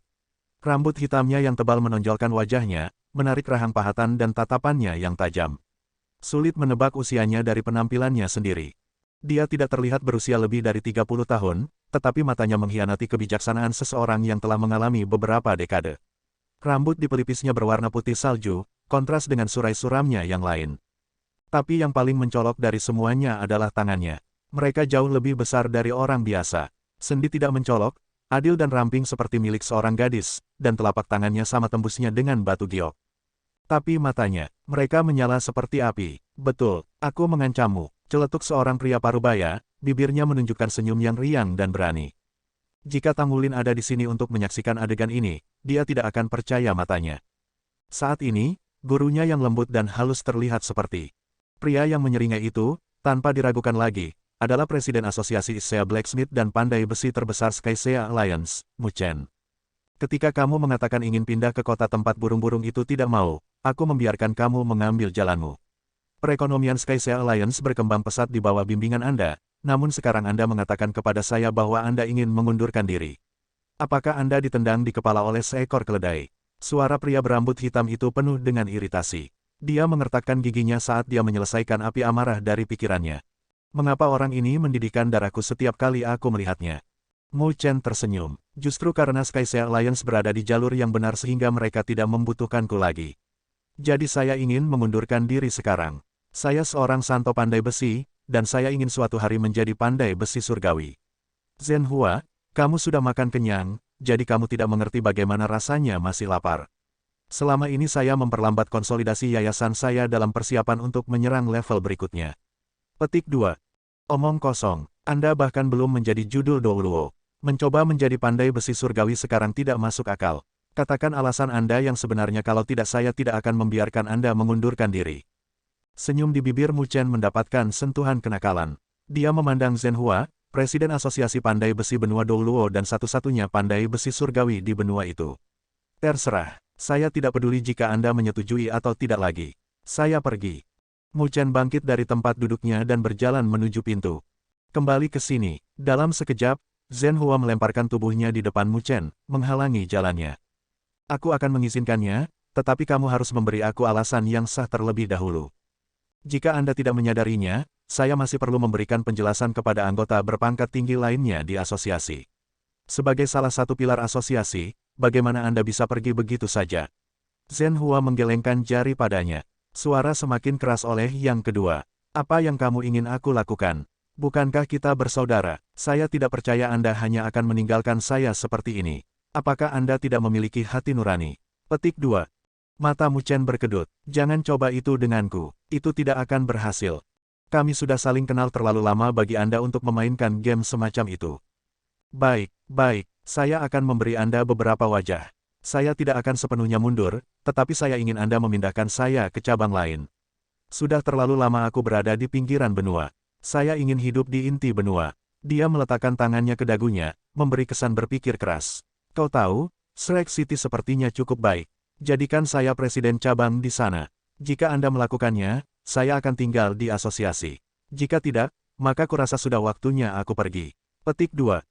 Rambut hitamnya yang tebal menonjolkan wajahnya, menarik rahang pahatan dan tatapannya yang tajam. Sulit menebak usianya dari penampilannya sendiri. Dia tidak terlihat berusia lebih dari 30 tahun, tetapi matanya mengkhianati kebijaksanaan seseorang yang telah mengalami beberapa dekade. Rambut di pelipisnya berwarna putih salju, kontras dengan surai suramnya yang lain. Tapi yang paling mencolok dari semuanya adalah tangannya. Mereka jauh lebih besar dari orang biasa. Sendi tidak mencolok, adil dan ramping seperti milik seorang gadis, dan telapak tangannya sama tembusnya dengan batu giok. Tapi matanya, mereka menyala seperti api. Betul, aku mengancammu. Celetuk seorang pria parubaya, bibirnya menunjukkan senyum yang riang dan berani. Jika Tang Wulin ada di sini untuk menyaksikan adegan ini, dia tidak akan percaya matanya. Saat ini, gurunya yang lembut dan halus terlihat seperti pria yang menyeringai itu, tanpa diragukan lagi, adalah Presiden Asosiasi Sea Blacksmith dan Pandai Besi terbesar Sky Sea Alliance, Mu Chen. Ketika kamu mengatakan ingin pindah ke kota tempat burung-burung itu tidak mau, aku membiarkan kamu mengambil jalanmu. Perekonomian Sky Sea Alliance berkembang pesat di bawah bimbingan Anda, namun sekarang Anda mengatakan kepada saya bahwa Anda ingin mengundurkan diri. Apakah Anda ditendang di kepala oleh seekor keledai? Suara pria berambut hitam itu penuh dengan iritasi. Dia mengertakkan giginya saat dia menyelesaikan api amarah dari pikirannya. Mengapa orang ini mendidihkan darahku setiap kali aku melihatnya? Mu Chen tersenyum. Justru karena Sky Sea Alliance berada di jalur yang benar sehingga mereka tidak membutuhkanku lagi. Jadi saya ingin mengundurkan diri sekarang. Saya seorang santo pandai besi, dan saya ingin suatu hari menjadi pandai besi surgawi. Zhenhua, kamu sudah makan kenyang, jadi kamu tidak mengerti bagaimana rasanya masih lapar. Selama ini saya memperlambat konsolidasi yayasan saya dalam persiapan untuk menyerang level berikutnya. Petik 2. Omong kosong, Anda bahkan belum menjadi judul Douluo. Mencoba menjadi pandai besi surgawi sekarang tidak masuk akal. Katakan alasan Anda yang sebenarnya kalau tidak saya tidak akan membiarkan Anda mengundurkan diri. Senyum di bibir Mu Chen mendapatkan sentuhan kenakalan. Dia memandang Zhenhua, Presiden Asosiasi Pandai Besi Benua Douluo dan satu-satunya pandai besi surgawi di benua itu. Terserah, saya tidak peduli jika Anda menyetujui atau tidak lagi. Saya pergi. Mu Chen bangkit dari tempat duduknya dan berjalan menuju pintu. Kembali ke sini. Dalam sekejap, Zhenhua melemparkan tubuhnya di depan Mu Chen, menghalangi jalannya. Aku akan mengizinkannya, tetapi kamu harus memberi aku alasan yang sah terlebih dahulu. Jika Anda tidak menyadarinya, saya masih perlu memberikan penjelasan kepada anggota berpangkat tinggi lainnya di asosiasi. Sebagai salah satu pilar asosiasi, bagaimana Anda bisa pergi begitu saja? Zhenhua menggelengkan jari padanya. Suara semakin keras oleh yang kedua. Apa yang kamu ingin aku lakukan? Bukankah kita bersaudara? Saya tidak percaya Anda hanya akan meninggalkan saya seperti ini. Apakah Anda tidak memiliki hati nurani? Petik 2. Mata Mu Chen berkedut. Jangan coba itu denganku. Itu tidak akan berhasil. Kami sudah saling kenal terlalu lama bagi Anda untuk memainkan game semacam itu. Baik, saya akan memberi Anda beberapa wajah. Saya tidak akan sepenuhnya mundur, tetapi saya ingin Anda memindahkan saya ke cabang lain. Sudah terlalu lama aku berada di pinggiran benua. Saya ingin hidup di inti benua. Dia meletakkan tangannya ke dagunya, memberi kesan berpikir keras. Kau tahu, Shrek City sepertinya cukup baik. Jadikan saya presiden cabang di sana. Jika Anda melakukannya, saya akan tinggal di asosiasi. Jika tidak, maka kurasa sudah waktunya aku pergi. Petik 2.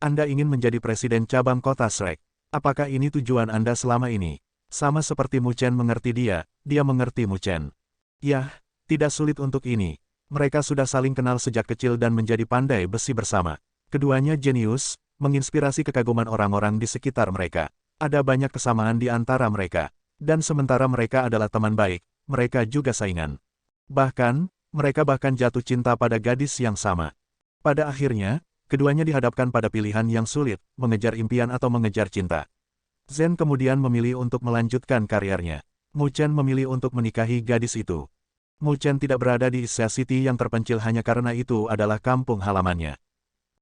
Anda ingin menjadi presiden cabang kota Shrek. Apakah ini tujuan Anda selama ini? Sama seperti Mu Chen mengerti dia mengerti Mu Chen. Yah, tidak sulit untuk ini. Mereka sudah saling kenal sejak kecil dan menjadi pandai besi bersama. Keduanya jenius, menginspirasi kekaguman orang-orang di sekitar mereka. Ada banyak kesamaan di antara mereka. Dan sementara mereka adalah teman baik, mereka juga saingan. Bahkan, mereka jatuh cinta pada gadis yang sama. Pada akhirnya, keduanya dihadapkan pada pilihan yang sulit, mengejar impian atau mengejar cinta. Zhen kemudian memilih untuk melanjutkan karirnya. Mu Chen memilih untuk menikahi gadis itu. Mu Chen tidak berada di Sea City yang terpencil hanya karena itu adalah kampung halamannya.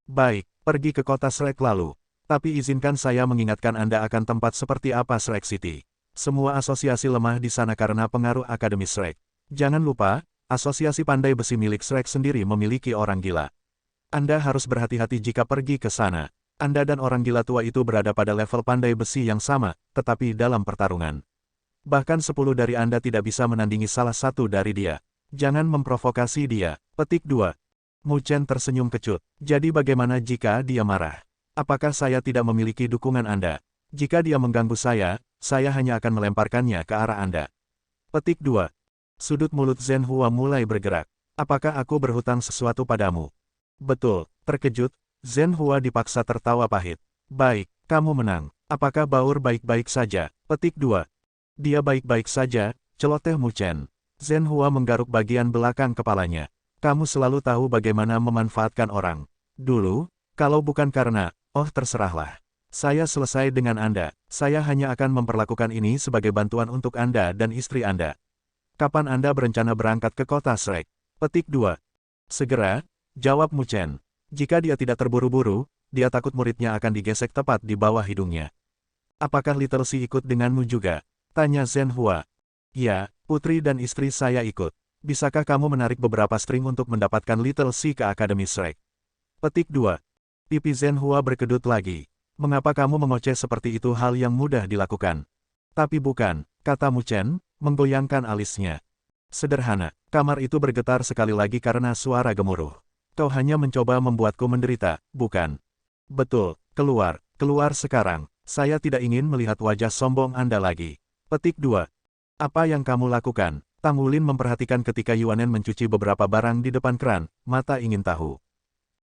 Baik, pergi ke kota Shrek lalu. Tapi izinkan saya mengingatkan Anda akan tempat seperti apa Shrek City. Semua asosiasi lemah di sana karena pengaruh Akademi Shrek. Jangan lupa, asosiasi pandai besi milik Shrek sendiri memiliki orang gila. Anda harus berhati-hati jika pergi ke sana. Anda dan orang gila tua itu berada pada level pandai besi yang sama, tetapi dalam pertarungan. Bahkan 10 dari Anda tidak bisa menandingi salah satu dari dia. Jangan memprovokasi dia. Petik 2. Mu Chen tersenyum kecut. Jadi bagaimana jika dia marah? Apakah saya tidak memiliki dukungan Anda? Jika dia mengganggu saya hanya akan melemparkannya ke arah Anda. Petik 2. Sudut mulut Zhenhua mulai bergerak. Apakah aku berhutang sesuatu padamu? Betul, terkejut, Zhenhua dipaksa tertawa pahit. Baik, kamu menang. Apakah Baur baik-baik saja? Petik 2. Dia baik-baik saja, celoteh Mu Chen. Zhenhua menggaruk bagian belakang kepalanya. Kamu selalu tahu bagaimana memanfaatkan orang. Dulu, kalau bukan karena, terserahlah. Saya selesai dengan Anda. Saya hanya akan memperlakukan ini sebagai bantuan untuk Anda dan istri Anda. Kapan Anda berencana berangkat ke kota Shrek? Petik 2. Segera, jawab Mu Chen. Jika dia tidak terburu-buru, dia takut muridnya akan digesek tepat di bawah hidungnya. Apakah Little Si ikut denganmu juga? Tanya Zhenhua. Ya, putri dan istri saya ikut. Bisakah kamu menarik beberapa string untuk mendapatkan Little Si ke Akademi Shrek? Petik 2. Pipi Zhenhua berkedut lagi. Mengapa kamu mengoceh seperti itu hal yang mudah dilakukan? Tapi bukan, kata Mu Chen, menggoyangkan alisnya. Sederhana, kamar itu bergetar sekali lagi karena suara gemuruh. Kau hanya mencoba membuatku menderita, bukan? Betul, keluar sekarang. Saya tidak ingin melihat wajah sombong Anda lagi. Petik 2. Apa yang kamu lakukan? Tang Wulin memperhatikan ketika Yuanen mencuci beberapa barang di depan keran, mata ingin tahu.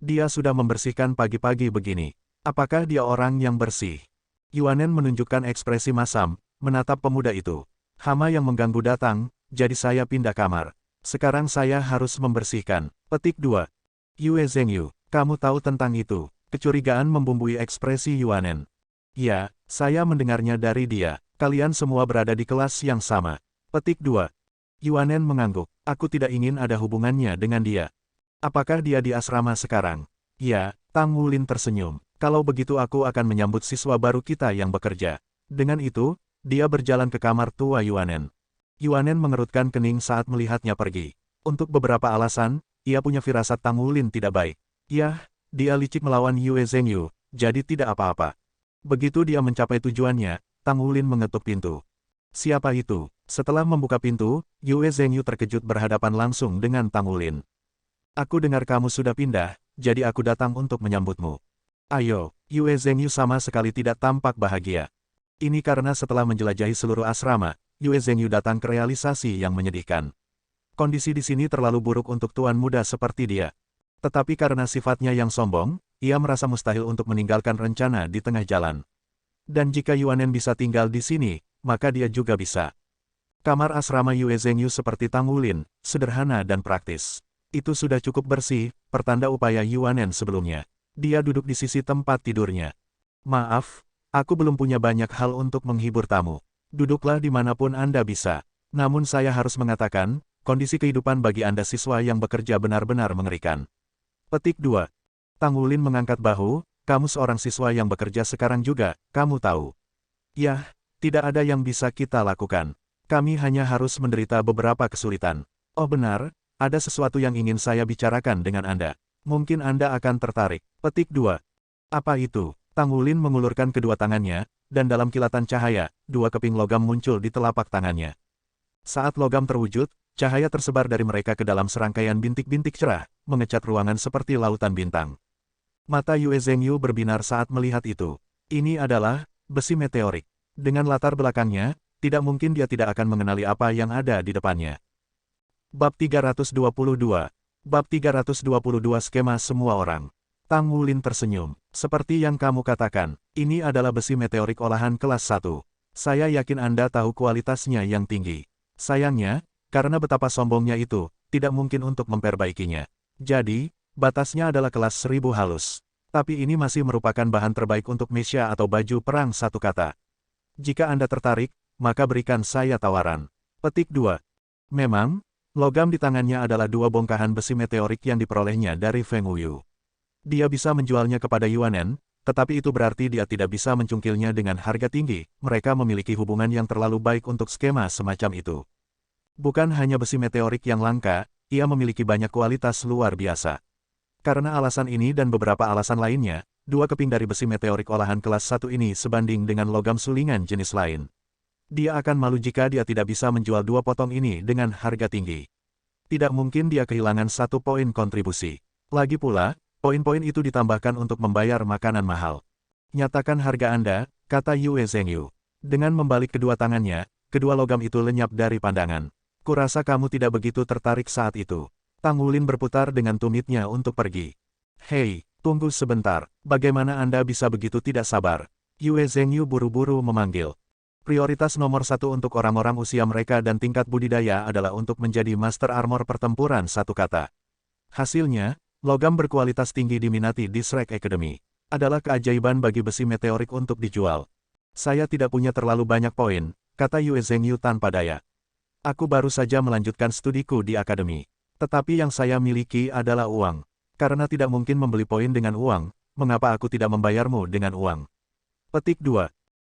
Dia sudah membersihkan pagi-pagi begini. Apakah dia orang yang bersih? Yuanen menunjukkan ekspresi masam, menatap pemuda itu. Hama yang mengganggu datang, jadi saya pindah kamar. Sekarang saya harus membersihkan. Petik 2. Yue Zhengyu, kamu tahu tentang itu. Kecurigaan membumbui ekspresi Yuanen. Ya, saya mendengarnya dari dia. Kalian semua berada di kelas yang sama. Petik 2. Yuanen mengangguk. Aku tidak ingin ada hubungannya dengan dia. Apakah dia di asrama sekarang? Ya, Tang Wulin tersenyum. Kalau begitu aku akan menyambut siswa baru kita yang bekerja. Dengan itu, dia berjalan ke kamar tua Yuanen. Yuanen mengerutkan kening saat melihatnya pergi. Untuk beberapa alasan, ia punya firasat Tang Wulin tidak baik. Yah, dia licik melawan Yue Zhengyu, jadi tidak apa-apa. Begitu dia mencapai tujuannya, Tang Wulin mengetuk pintu. Siapa itu? Setelah membuka pintu, Yue Zhengyu terkejut berhadapan langsung dengan Tang Wulin. Aku dengar kamu sudah pindah, jadi aku datang untuk menyambutmu. Ayo, Yue Zhengyu sama sekali tidak tampak bahagia. Ini karena setelah menjelajahi seluruh asrama, Yue Zhengyu datang ke realisasi yang menyedihkan. Kondisi di sini terlalu buruk untuk tuan muda seperti dia. Tetapi karena sifatnya yang sombong, ia merasa mustahil untuk meninggalkan rencana di tengah jalan. Dan jika Yuanen bisa tinggal di sini, maka dia juga bisa. Kamar asrama Yue Zhengyu seperti Tang Wulin, sederhana dan praktis. Itu sudah cukup bersih, pertanda upaya Yuanen sebelumnya. Dia duduk di sisi tempat tidurnya. Maaf, aku belum punya banyak hal untuk menghibur tamu. Duduklah dimanapun Anda bisa. Namun saya harus mengatakan, kondisi kehidupan bagi Anda siswa yang bekerja benar-benar mengerikan. Petik 2. Tang Wulin mengangkat bahu, kamu seorang siswa yang bekerja sekarang juga, kamu tahu. Yah, tidak ada yang bisa kita lakukan. Kami hanya harus menderita beberapa kesulitan. Oh benar, ada sesuatu yang ingin saya bicarakan dengan Anda. Mungkin Anda akan tertarik. Petik 2. Apa itu? Tang Wulin mengulurkan kedua tangannya, dan dalam kilatan cahaya, dua keping logam muncul di telapak tangannya. Saat logam terwujud, cahaya tersebar dari mereka ke dalam serangkaian bintik-bintik cerah, mengecat ruangan seperti lautan bintang. Mata Yue Zhengyu berbinar saat melihat itu. Ini adalah besi meteorik. Dengan latar belakangnya, tidak mungkin dia tidak akan mengenali apa yang ada di depannya. Bab 322. Bab 322 Skema semua orang. Tang Wulin tersenyum. Seperti yang kamu katakan, ini adalah besi meteorik olahan kelas 1. Saya yakin Anda tahu kualitasnya yang tinggi. Sayangnya, karena betapa sombongnya itu, tidak mungkin untuk memperbaikinya. Jadi, batasnya adalah kelas 1000 halus. Tapi ini masih merupakan bahan terbaik untuk mesia atau baju perang satu kata. Jika Anda tertarik, maka berikan saya tawaran. Petik 2. Memang, logam di tangannya adalah dua bongkahan besi meteorik yang diperolehnya dari Feng Wuyu. Dia bisa menjualnya kepada Yuanen, tetapi itu berarti dia tidak bisa mencungkilnya dengan harga tinggi. Mereka memiliki hubungan yang terlalu baik untuk skema semacam itu. Bukan hanya besi meteorik yang langka, ia memiliki banyak kualitas luar biasa. Karena alasan ini dan beberapa alasan lainnya, dua keping dari besi meteorik olahan kelas 1 ini sebanding dengan logam sulingan jenis lain. Dia akan malu jika dia tidak bisa menjual dua potong ini dengan harga tinggi. Tidak mungkin dia kehilangan 1 poin kontribusi. Lagi pula, poin-poin itu ditambahkan untuk membayar makanan mahal. Nyatakan harga Anda, kata Yue Zhengyu. Dengan membalik kedua tangannya, kedua logam itu lenyap dari pandangan. Kurasa kamu tidak begitu tertarik saat itu. Tang Wulin berputar dengan tumitnya untuk pergi. Hei, tunggu sebentar, bagaimana Anda bisa begitu tidak sabar? Yue Zhengyu buru-buru memanggil. Prioritas nomor 1 untuk orang-orang usia mereka dan tingkat budidaya adalah untuk menjadi Master Armor pertempuran satu kata. Hasilnya, logam berkualitas tinggi diminati di Shrek Academy. Adalah keajaiban bagi besi meteorik untuk dijual. Saya tidak punya terlalu banyak poin, kata Yue Zhengyu tanpa daya. Aku baru saja melanjutkan studiku di akademi. Tetapi yang saya miliki adalah uang. Karena tidak mungkin membeli poin dengan uang, mengapa aku tidak membayarmu dengan uang? Petik 2.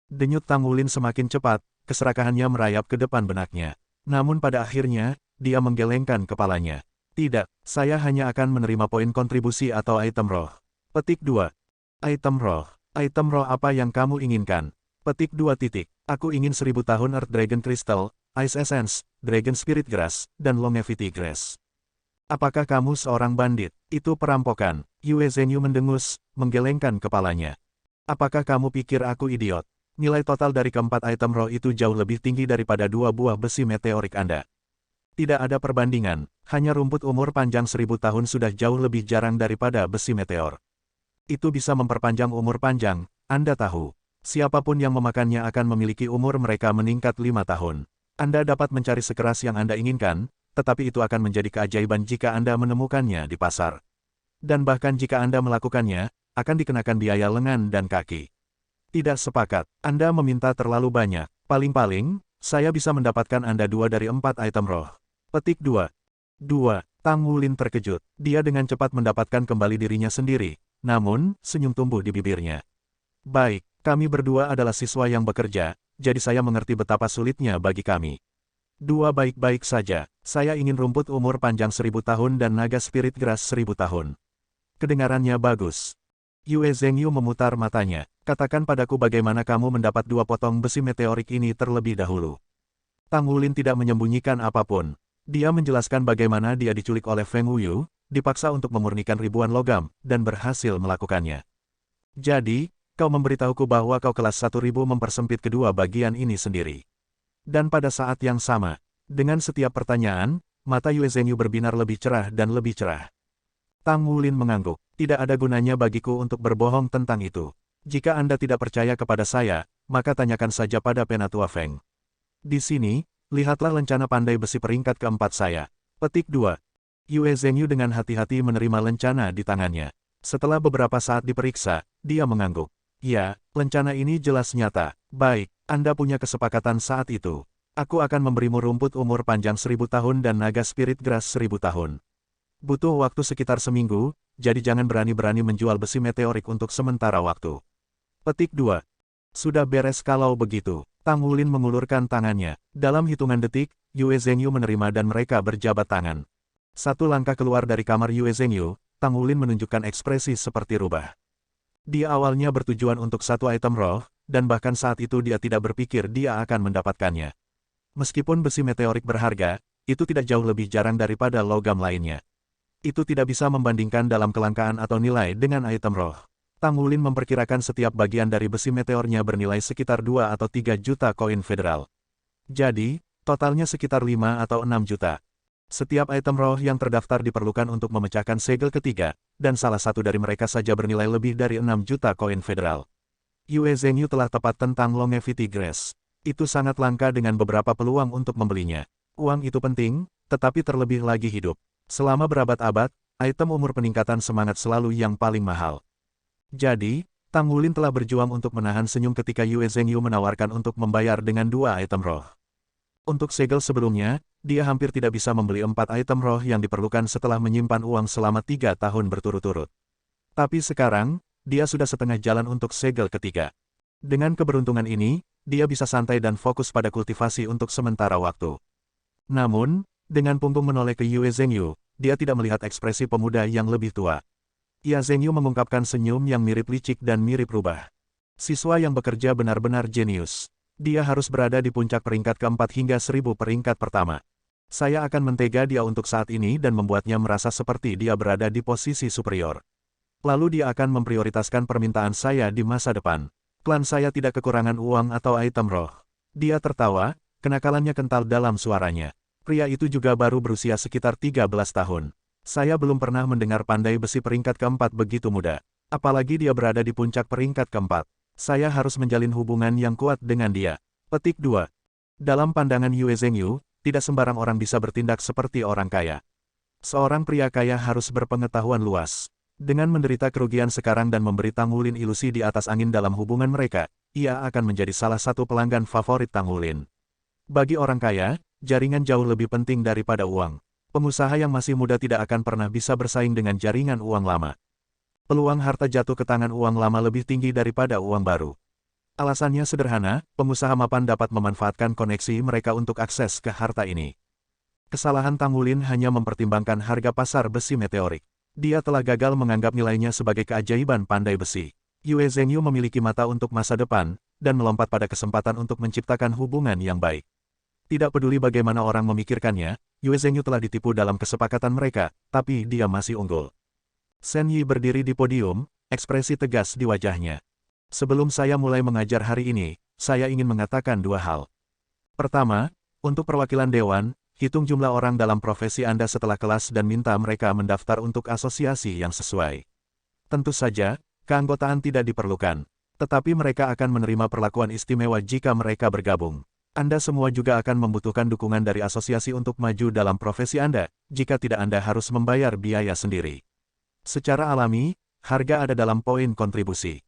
Denyut Tang Wulin semakin cepat, keserakahannya merayap ke depan benaknya. Namun pada akhirnya, dia menggelengkan kepalanya. Tidak, saya hanya akan menerima poin kontribusi atau item roh. Petik 2. Item roh. Item roh apa yang kamu inginkan? Petik 2 titik. Aku ingin 1000 tahun Earth Dragon Crystal, Ice Essence, Dragon Spirit Grass, dan Longevity Grass. Apakah kamu seorang bandit? Itu perampokan. Yue Zhengyu mendengus, menggelengkan kepalanya. Apakah kamu pikir aku idiot? Nilai total dari keempat item roh itu jauh lebih tinggi daripada 2 buah besi meteorik Anda. Tidak ada perbandingan, hanya rumput umur panjang 1000 tahun sudah jauh lebih jarang daripada besi meteor. Itu bisa memperpanjang umur panjang, Anda tahu. Siapapun yang memakannya akan memiliki umur mereka meningkat 5 tahun. Anda dapat mencari sekeras yang Anda inginkan, tetapi itu akan menjadi keajaiban jika Anda menemukannya di pasar. Dan bahkan jika Anda melakukannya, akan dikenakan biaya lengan dan kaki. Tidak sepakat. Anda meminta terlalu banyak. Paling-paling, saya bisa mendapatkan Anda 2 dari 4 item roh. Petik 2. 2. Tang Wulin terkejut. Dia dengan cepat mendapatkan kembali dirinya sendiri. Namun, senyum tumbuh di bibirnya. Baik, kami berdua adalah siswa yang bekerja, jadi saya mengerti betapa sulitnya bagi kami. 2 baik-baik saja. Saya ingin rumput umur panjang 1000 tahun dan naga spirit geras 1000 tahun. Kedengarannya bagus. Yue Zhengyu memutar matanya. Katakan padaku bagaimana kamu mendapat 2 potong besi meteorik ini terlebih dahulu. Tang Wulin tidak menyembunyikan apapun. Dia menjelaskan bagaimana dia diculik oleh Feng Wuyu, dipaksa untuk memurnikan ribuan logam, dan berhasil melakukannya. Jadi, kau memberitahuku bahwa kau kelas 1000 mempersempit kedua bagian ini sendiri. Dan pada saat yang sama, dengan setiap pertanyaan, mata Yue Zhengyu berbinar lebih cerah dan lebih cerah. Tang Wulin mengangguk. Tidak ada gunanya bagiku untuk berbohong tentang itu. Jika Anda tidak percaya kepada saya, maka tanyakan saja pada Penatua Feng. Di sini, lihatlah lencana pandai besi peringkat keempat saya. Petik 2. Yue Zhengyu dengan hati-hati menerima lencana di tangannya. Setelah beberapa saat diperiksa, dia mengangguk. Ya, lencana ini jelas nyata. Baik, Anda punya kesepakatan saat itu. Aku akan memberimu rumput umur panjang 1000 tahun dan naga spirit geras 1000 tahun. Butuh waktu sekitar seminggu, jadi jangan berani-berani menjual besi meteorik untuk sementara waktu. Petik 2. Sudah beres kalau begitu. Tang Wulin mengulurkan tangannya. Dalam hitungan detik, Yue Zhengyu menerima dan mereka berjabat tangan. Satu langkah keluar dari kamar Yue Zhengyu, Tang Wulin menunjukkan ekspresi seperti rubah. Dia awalnya bertujuan untuk 1 item roh, dan bahkan saat itu dia tidak berpikir dia akan mendapatkannya. Meskipun besi meteorik berharga, itu tidak jauh lebih jarang daripada logam lainnya. Itu tidak bisa membandingkan dalam kelangkaan atau nilai dengan item roh. Tang Wulin memperkirakan setiap bagian dari besi meteornya bernilai sekitar 2 atau 3 juta koin federal. Jadi, totalnya sekitar 5 atau 6 juta. Setiap item roh yang terdaftar diperlukan untuk memecahkan segel ketiga, dan salah satu dari mereka saja bernilai lebih dari 6 juta koin federal. Yue Zhengyu telah tepat tentang Longevity Grace. Itu sangat langka dengan beberapa peluang untuk membelinya. Uang itu penting, tetapi terlebih lagi hidup. Selama berabad-abad, item umur peningkatan semangat selalu yang paling mahal. Jadi, Tang Wulin telah berjuang untuk menahan senyum ketika Yue Zhengyu menawarkan untuk membayar dengan 2 item roh. Untuk segel sebelumnya, dia hampir tidak bisa membeli 4 item roh yang diperlukan setelah menyimpan uang selama 3 tahun berturut-turut. Tapi sekarang, dia sudah setengah jalan untuk segel ketiga. Dengan keberuntungan ini, dia bisa santai dan fokus pada kultivasi untuk sementara waktu. Namun, dengan punggung menoleh ke Yue Zhengyu, dia tidak melihat ekspresi pemuda yang lebih tua. Yue Zhengyu mengungkapkan senyum yang mirip licik dan mirip rubah. Siswa yang bekerja benar-benar jenius. Dia harus berada di puncak peringkat keempat hingga 1000 peringkat pertama. Saya akan mentega dia untuk saat ini dan membuatnya merasa seperti dia berada di posisi superior. Lalu dia akan memprioritaskan permintaan saya di masa depan. Klan saya tidak kekurangan uang atau item roh. Dia tertawa, kenakalannya kental dalam suaranya. Pria itu juga baru berusia sekitar 13 tahun. Saya belum pernah mendengar pandai besi peringkat keempat begitu muda. Apalagi dia berada di puncak peringkat keempat. Saya harus menjalin hubungan yang kuat dengan dia. Petik 2. Dalam pandangan Yue Zhengyu, tidak sembarang orang bisa bertindak seperti orang kaya. Seorang pria kaya harus berpengetahuan luas. Dengan menderita kerugian sekarang dan memberi Tang Wulin ilusi di atas angin dalam hubungan mereka, ia akan menjadi salah satu pelanggan favorit Tang Wulin. Bagi orang kaya, jaringan jauh lebih penting daripada uang. Pengusaha yang masih muda tidak akan pernah bisa bersaing dengan jaringan uang lama. Peluang harta jatuh ke tangan uang lama lebih tinggi daripada uang baru. Alasannya sederhana, pengusaha mapan dapat memanfaatkan koneksi mereka untuk akses ke harta ini. Kesalahan Tang Wulin hanya mempertimbangkan harga pasar besi meteorik. Dia telah gagal menganggap nilainya sebagai keajaiban pandai besi. Yue Zhengyu memiliki mata untuk masa depan, dan melompat pada kesempatan untuk menciptakan hubungan yang baik. Tidak peduli bagaimana orang memikirkannya, Yue Zhengyu telah ditipu dalam kesepakatan mereka, tapi dia masih unggul. Shen Yi berdiri di podium, ekspresi tegas di wajahnya. Sebelum saya mulai mengajar hari ini, saya ingin mengatakan 2 hal. Pertama, untuk perwakilan dewan, hitung jumlah orang dalam profesi Anda setelah kelas dan minta mereka mendaftar untuk asosiasi yang sesuai. Tentu saja, keanggotaan tidak diperlukan. Tetapi mereka akan menerima perlakuan istimewa jika mereka bergabung. Anda semua juga akan membutuhkan dukungan dari asosiasi untuk maju dalam profesi Anda, jika tidak Anda harus membayar biaya sendiri. Secara alami, harga ada dalam poin kontribusi.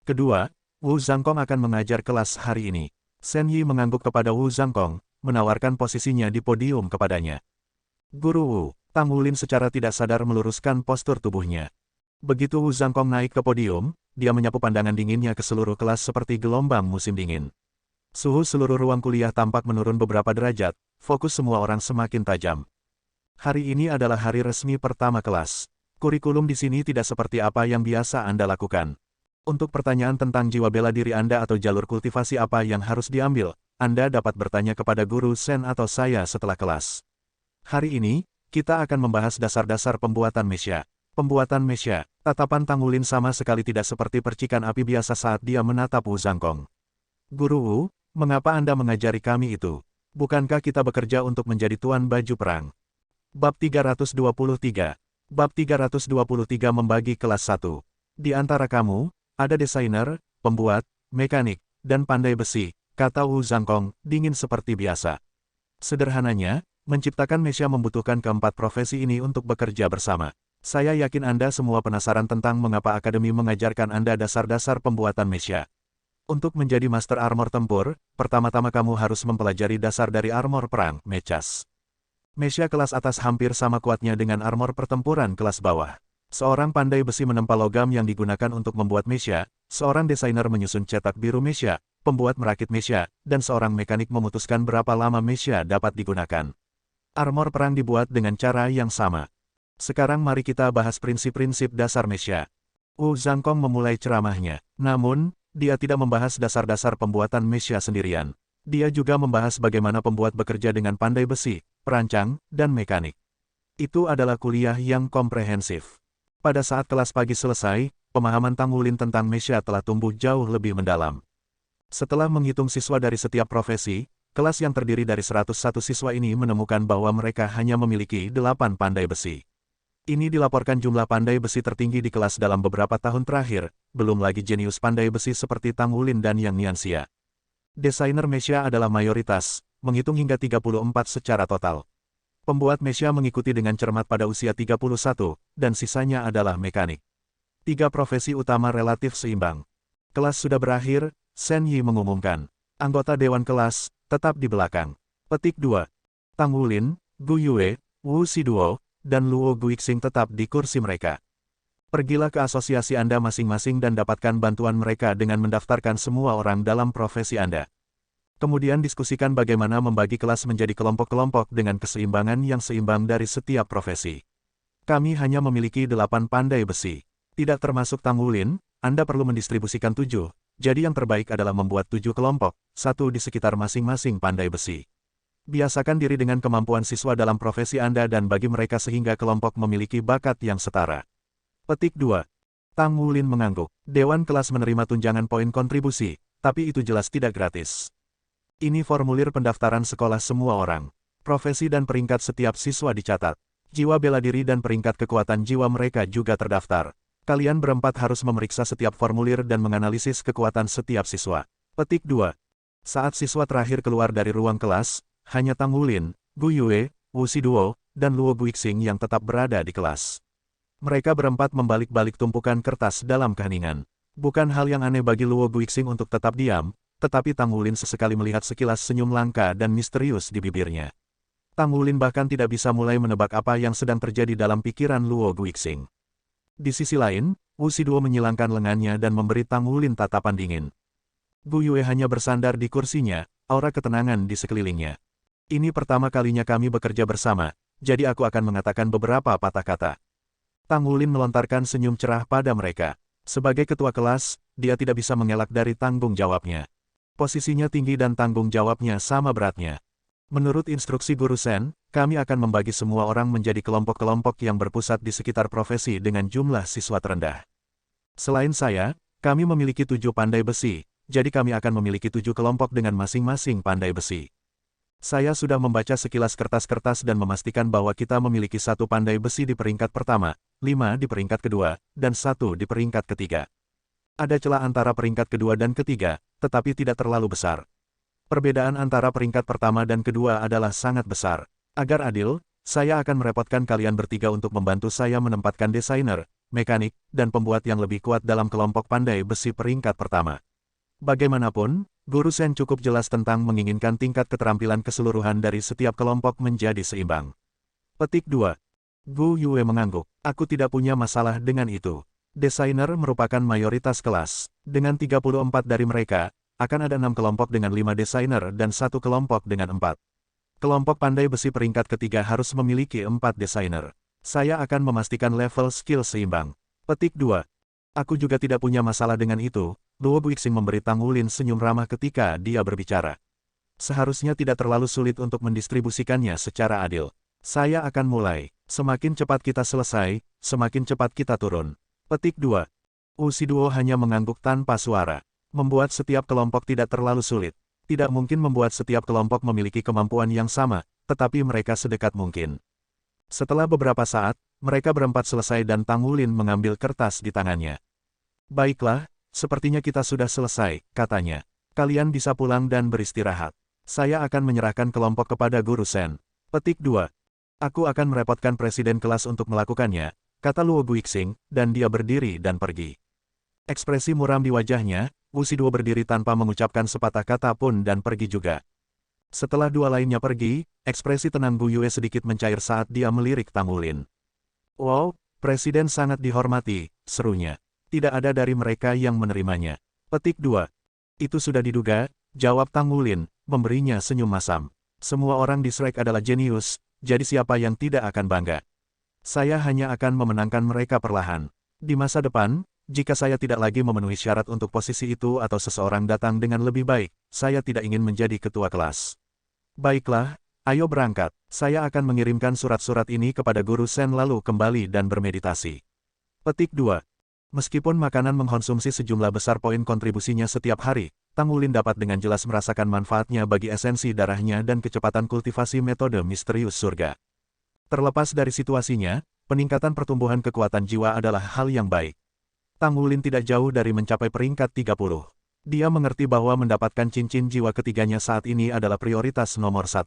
Kedua, Wu Zhangkong akan mengajar kelas hari ini. Shen Yi mengangguk kepada Wu Zhangkong, menawarkan posisinya di podium kepadanya. Guru Wu, Tang Wulin secara tidak sadar meluruskan postur tubuhnya. Begitu Wu Zhangkong naik ke podium, dia menyapu pandangan dinginnya ke seluruh kelas seperti gelombang musim dingin. Suhu seluruh ruang kuliah tampak menurun beberapa derajat, fokus semua orang semakin tajam. Hari ini adalah hari resmi pertama kelas. Kurikulum di sini tidak seperti apa yang biasa Anda lakukan. Untuk pertanyaan tentang jiwa bela diri Anda atau jalur kultivasi apa yang harus diambil, Anda dapat bertanya kepada guru Shen atau saya setelah kelas. Hari ini, kita akan membahas dasar-dasar pembuatan mesya. Pembuatan mesya, tatapan Tang Wulin sama sekali tidak seperti percikan api biasa saat dia menatap Wu Zhangkong. Guru Wu, mengapa Anda mengajari kami itu? Bukankah kita bekerja untuk menjadi tuan baju perang? Bab 323. Bab 323 membagi kelas 1. Di antara kamu, ada desainer, pembuat, mekanik, dan pandai besi, kata Wu Zhangkong, dingin seperti biasa. Sederhananya, menciptakan mesya membutuhkan keempat profesi ini untuk bekerja bersama. Saya yakin Anda semua penasaran tentang mengapa Akademi mengajarkan Anda dasar-dasar pembuatan mesya. Untuk menjadi Master Armor Tempur, pertama-tama kamu harus mempelajari dasar dari armor perang, mechas. Mesya kelas atas hampir sama kuatnya dengan armor pertempuran kelas bawah. Seorang pandai besi menempa logam yang digunakan untuk membuat mesya, seorang desainer menyusun cetak biru mesya, pembuat merakit mesya, dan seorang mekanik memutuskan berapa lama mesya dapat digunakan. Armor perang dibuat dengan cara yang sama. Sekarang mari kita bahas prinsip-prinsip dasar mesya. Wu Zhangkong memulai ceramahnya. Namun, dia tidak membahas dasar-dasar pembuatan mesya sendirian. Dia juga membahas bagaimana pembuat bekerja dengan pandai besi, perancang, dan mekanik. Itu adalah kuliah yang komprehensif. Pada saat kelas pagi selesai, pemahaman Tang Wulin tentang mesya telah tumbuh jauh lebih mendalam. Setelah menghitung siswa dari setiap profesi, kelas yang terdiri dari 101 siswa ini menemukan bahwa mereka hanya memiliki 8 pandai besi. Ini dilaporkan jumlah pandai besi tertinggi di kelas dalam beberapa tahun terakhir, belum lagi jenius pandai besi seperti Tang Wulin dan Yang Nianxia. Desainer mesya adalah mayoritas, menghitung hingga 34 secara total. Pembuat mesya mengikuti dengan cermat pada usia 31, dan sisanya adalah mekanik. 3 profesi utama relatif seimbang. Kelas sudah berakhir, Shen Yi mengumumkan. Anggota Dewan Kelas, tetap di belakang. Petik 2. Tang Wulin, Gu Yue, Wu Siduo, dan Luo Guixing tetap di kursi mereka. Pergilah ke asosiasi Anda masing-masing dan dapatkan bantuan mereka dengan mendaftarkan semua orang dalam profesi Anda. Kemudian diskusikan bagaimana membagi kelas menjadi kelompok-kelompok dengan keseimbangan yang seimbang dari setiap profesi. Kami hanya memiliki 8 pandai besi. Tidak termasuk Tang Wulin, Anda perlu mendistribusikan 7, jadi yang terbaik adalah membuat 7 kelompok, 1 di sekitar masing-masing pandai besi. Biasakan diri dengan kemampuan siswa dalam profesi Anda dan bagi mereka sehingga kelompok memiliki bakat yang setara. Petik 2. Tang Wulin mengangguk. Dewan kelas menerima tunjangan poin kontribusi, tapi itu jelas tidak gratis. Ini formulir pendaftaran sekolah semua orang. Profesi dan peringkat setiap siswa dicatat. Jiwa bela diri dan peringkat kekuatan jiwa mereka juga terdaftar. Kalian berempat harus memeriksa setiap formulir dan menganalisis kekuatan setiap siswa. Petik 2. Saat siswa terakhir keluar dari ruang kelas, hanya Tang Wulin, Gu Yue, Wu Siduo, dan Luo Guixing yang tetap berada di kelas. Mereka berempat membalik-balik tumpukan kertas dalam keheningan. Bukan hal yang aneh bagi Luo Guixing untuk tetap diam, tetapi Tang Wulin sesekali melihat sekilas senyum langka dan misterius di bibirnya. Tang Wulin bahkan tidak bisa mulai menebak apa yang sedang terjadi dalam pikiran Luo Guixing. Di sisi lain, Wu Siduo menyilangkan lengannya dan memberi Tang Wulin tatapan dingin. Gu Yue hanya bersandar di kursinya, aura ketenangan di sekelilingnya. Ini pertama kalinya kami bekerja bersama, jadi aku akan mengatakan beberapa patah kata. Tang Wulin melontarkan senyum cerah pada mereka. Sebagai ketua kelas, dia tidak bisa mengelak dari tanggung jawabnya. Posisinya tinggi dan tanggung jawabnya sama beratnya. Menurut instruksi Guru Shen, kami akan membagi semua orang menjadi kelompok-kelompok yang berpusat di sekitar profesi dengan jumlah siswa terendah. Selain saya, kami memiliki 7 pandai besi, jadi kami akan memiliki 7 kelompok dengan masing-masing pandai besi. Saya sudah membaca sekilas kertas-kertas dan memastikan bahwa kita memiliki 1 pandai besi di peringkat pertama, 5 di peringkat kedua, dan 1 di peringkat ketiga. Ada celah antara peringkat kedua dan ketiga, tetapi tidak terlalu besar. Perbedaan antara peringkat pertama dan kedua adalah sangat besar. Agar adil, saya akan merepotkan kalian bertiga untuk membantu saya menempatkan desainer, mekanik, dan pembuat yang lebih kuat dalam kelompok pandai besi peringkat pertama. Bagaimanapun, Guru Sen cukup jelas tentang menginginkan tingkat keterampilan keseluruhan dari setiap kelompok menjadi seimbang. Petik 2. Gu Yue mengangguk. Aku tidak punya masalah dengan itu. Desainer merupakan mayoritas kelas. Dengan 34 dari mereka, akan ada 6 kelompok dengan 5 desainer dan 1 kelompok dengan 4. Kelompok pandai besi peringkat ketiga harus memiliki 4 desainer. Saya akan memastikan level skill seimbang. Petik 2. Aku juga tidak punya masalah dengan itu. Luo Guixing memberi Tang Wulin senyum ramah ketika dia berbicara. Seharusnya tidak terlalu sulit untuk mendistribusikannya secara adil. Saya akan mulai. Semakin cepat kita selesai, semakin cepat kita turun. Petik 2. Usiduo hanya mengangguk tanpa suara. Membuat setiap kelompok tidak terlalu sulit. Tidak mungkin membuat setiap kelompok memiliki kemampuan yang sama, tetapi mereka sedekat mungkin. Setelah beberapa saat, mereka berempat selesai dan Tang Wulin mengambil kertas di tangannya. Baiklah, sepertinya kita sudah selesai, katanya. Kalian bisa pulang dan beristirahat. Saya akan menyerahkan kelompok kepada Guru Sen. Petik 2. Aku akan merepotkan presiden kelas untuk melakukannya, kata Luo Guixing, dan dia berdiri dan pergi. Ekspresi muram di wajahnya, Usiduo berdiri tanpa mengucapkan sepatah kata pun dan pergi juga. Setelah dua lainnya pergi, ekspresi tenang Gu Yue sedikit mencair saat dia melirik Tang Wulin. Wow, presiden sangat dihormati, serunya. Tidak ada dari mereka yang menerimanya. Petik 2. Itu sudah diduga, jawab Tang Wulin, memberinya senyum masam. Semua orang di Shrek adalah jenius, jadi siapa yang tidak akan bangga? Saya hanya akan memenangkan mereka perlahan. Di masa depan, jika saya tidak lagi memenuhi syarat untuk posisi itu atau seseorang datang dengan lebih baik, saya tidak ingin menjadi ketua kelas. Baiklah, ayo berangkat. Saya akan mengirimkan surat-surat ini kepada Guru Sen lalu kembali dan bermeditasi. Petik 2. Meskipun makanan mengkonsumsi sejumlah besar poin kontribusinya setiap hari, Tang Wulin dapat dengan jelas merasakan manfaatnya bagi esensi darahnya dan kecepatan kultivasi metode misterius surga. Terlepas dari situasinya, peningkatan pertumbuhan kekuatan jiwa adalah hal yang baik. Tang Wulin tidak jauh dari mencapai peringkat 30. Dia mengerti bahwa mendapatkan cincin jiwa ketiganya saat ini adalah prioritas nomor 1.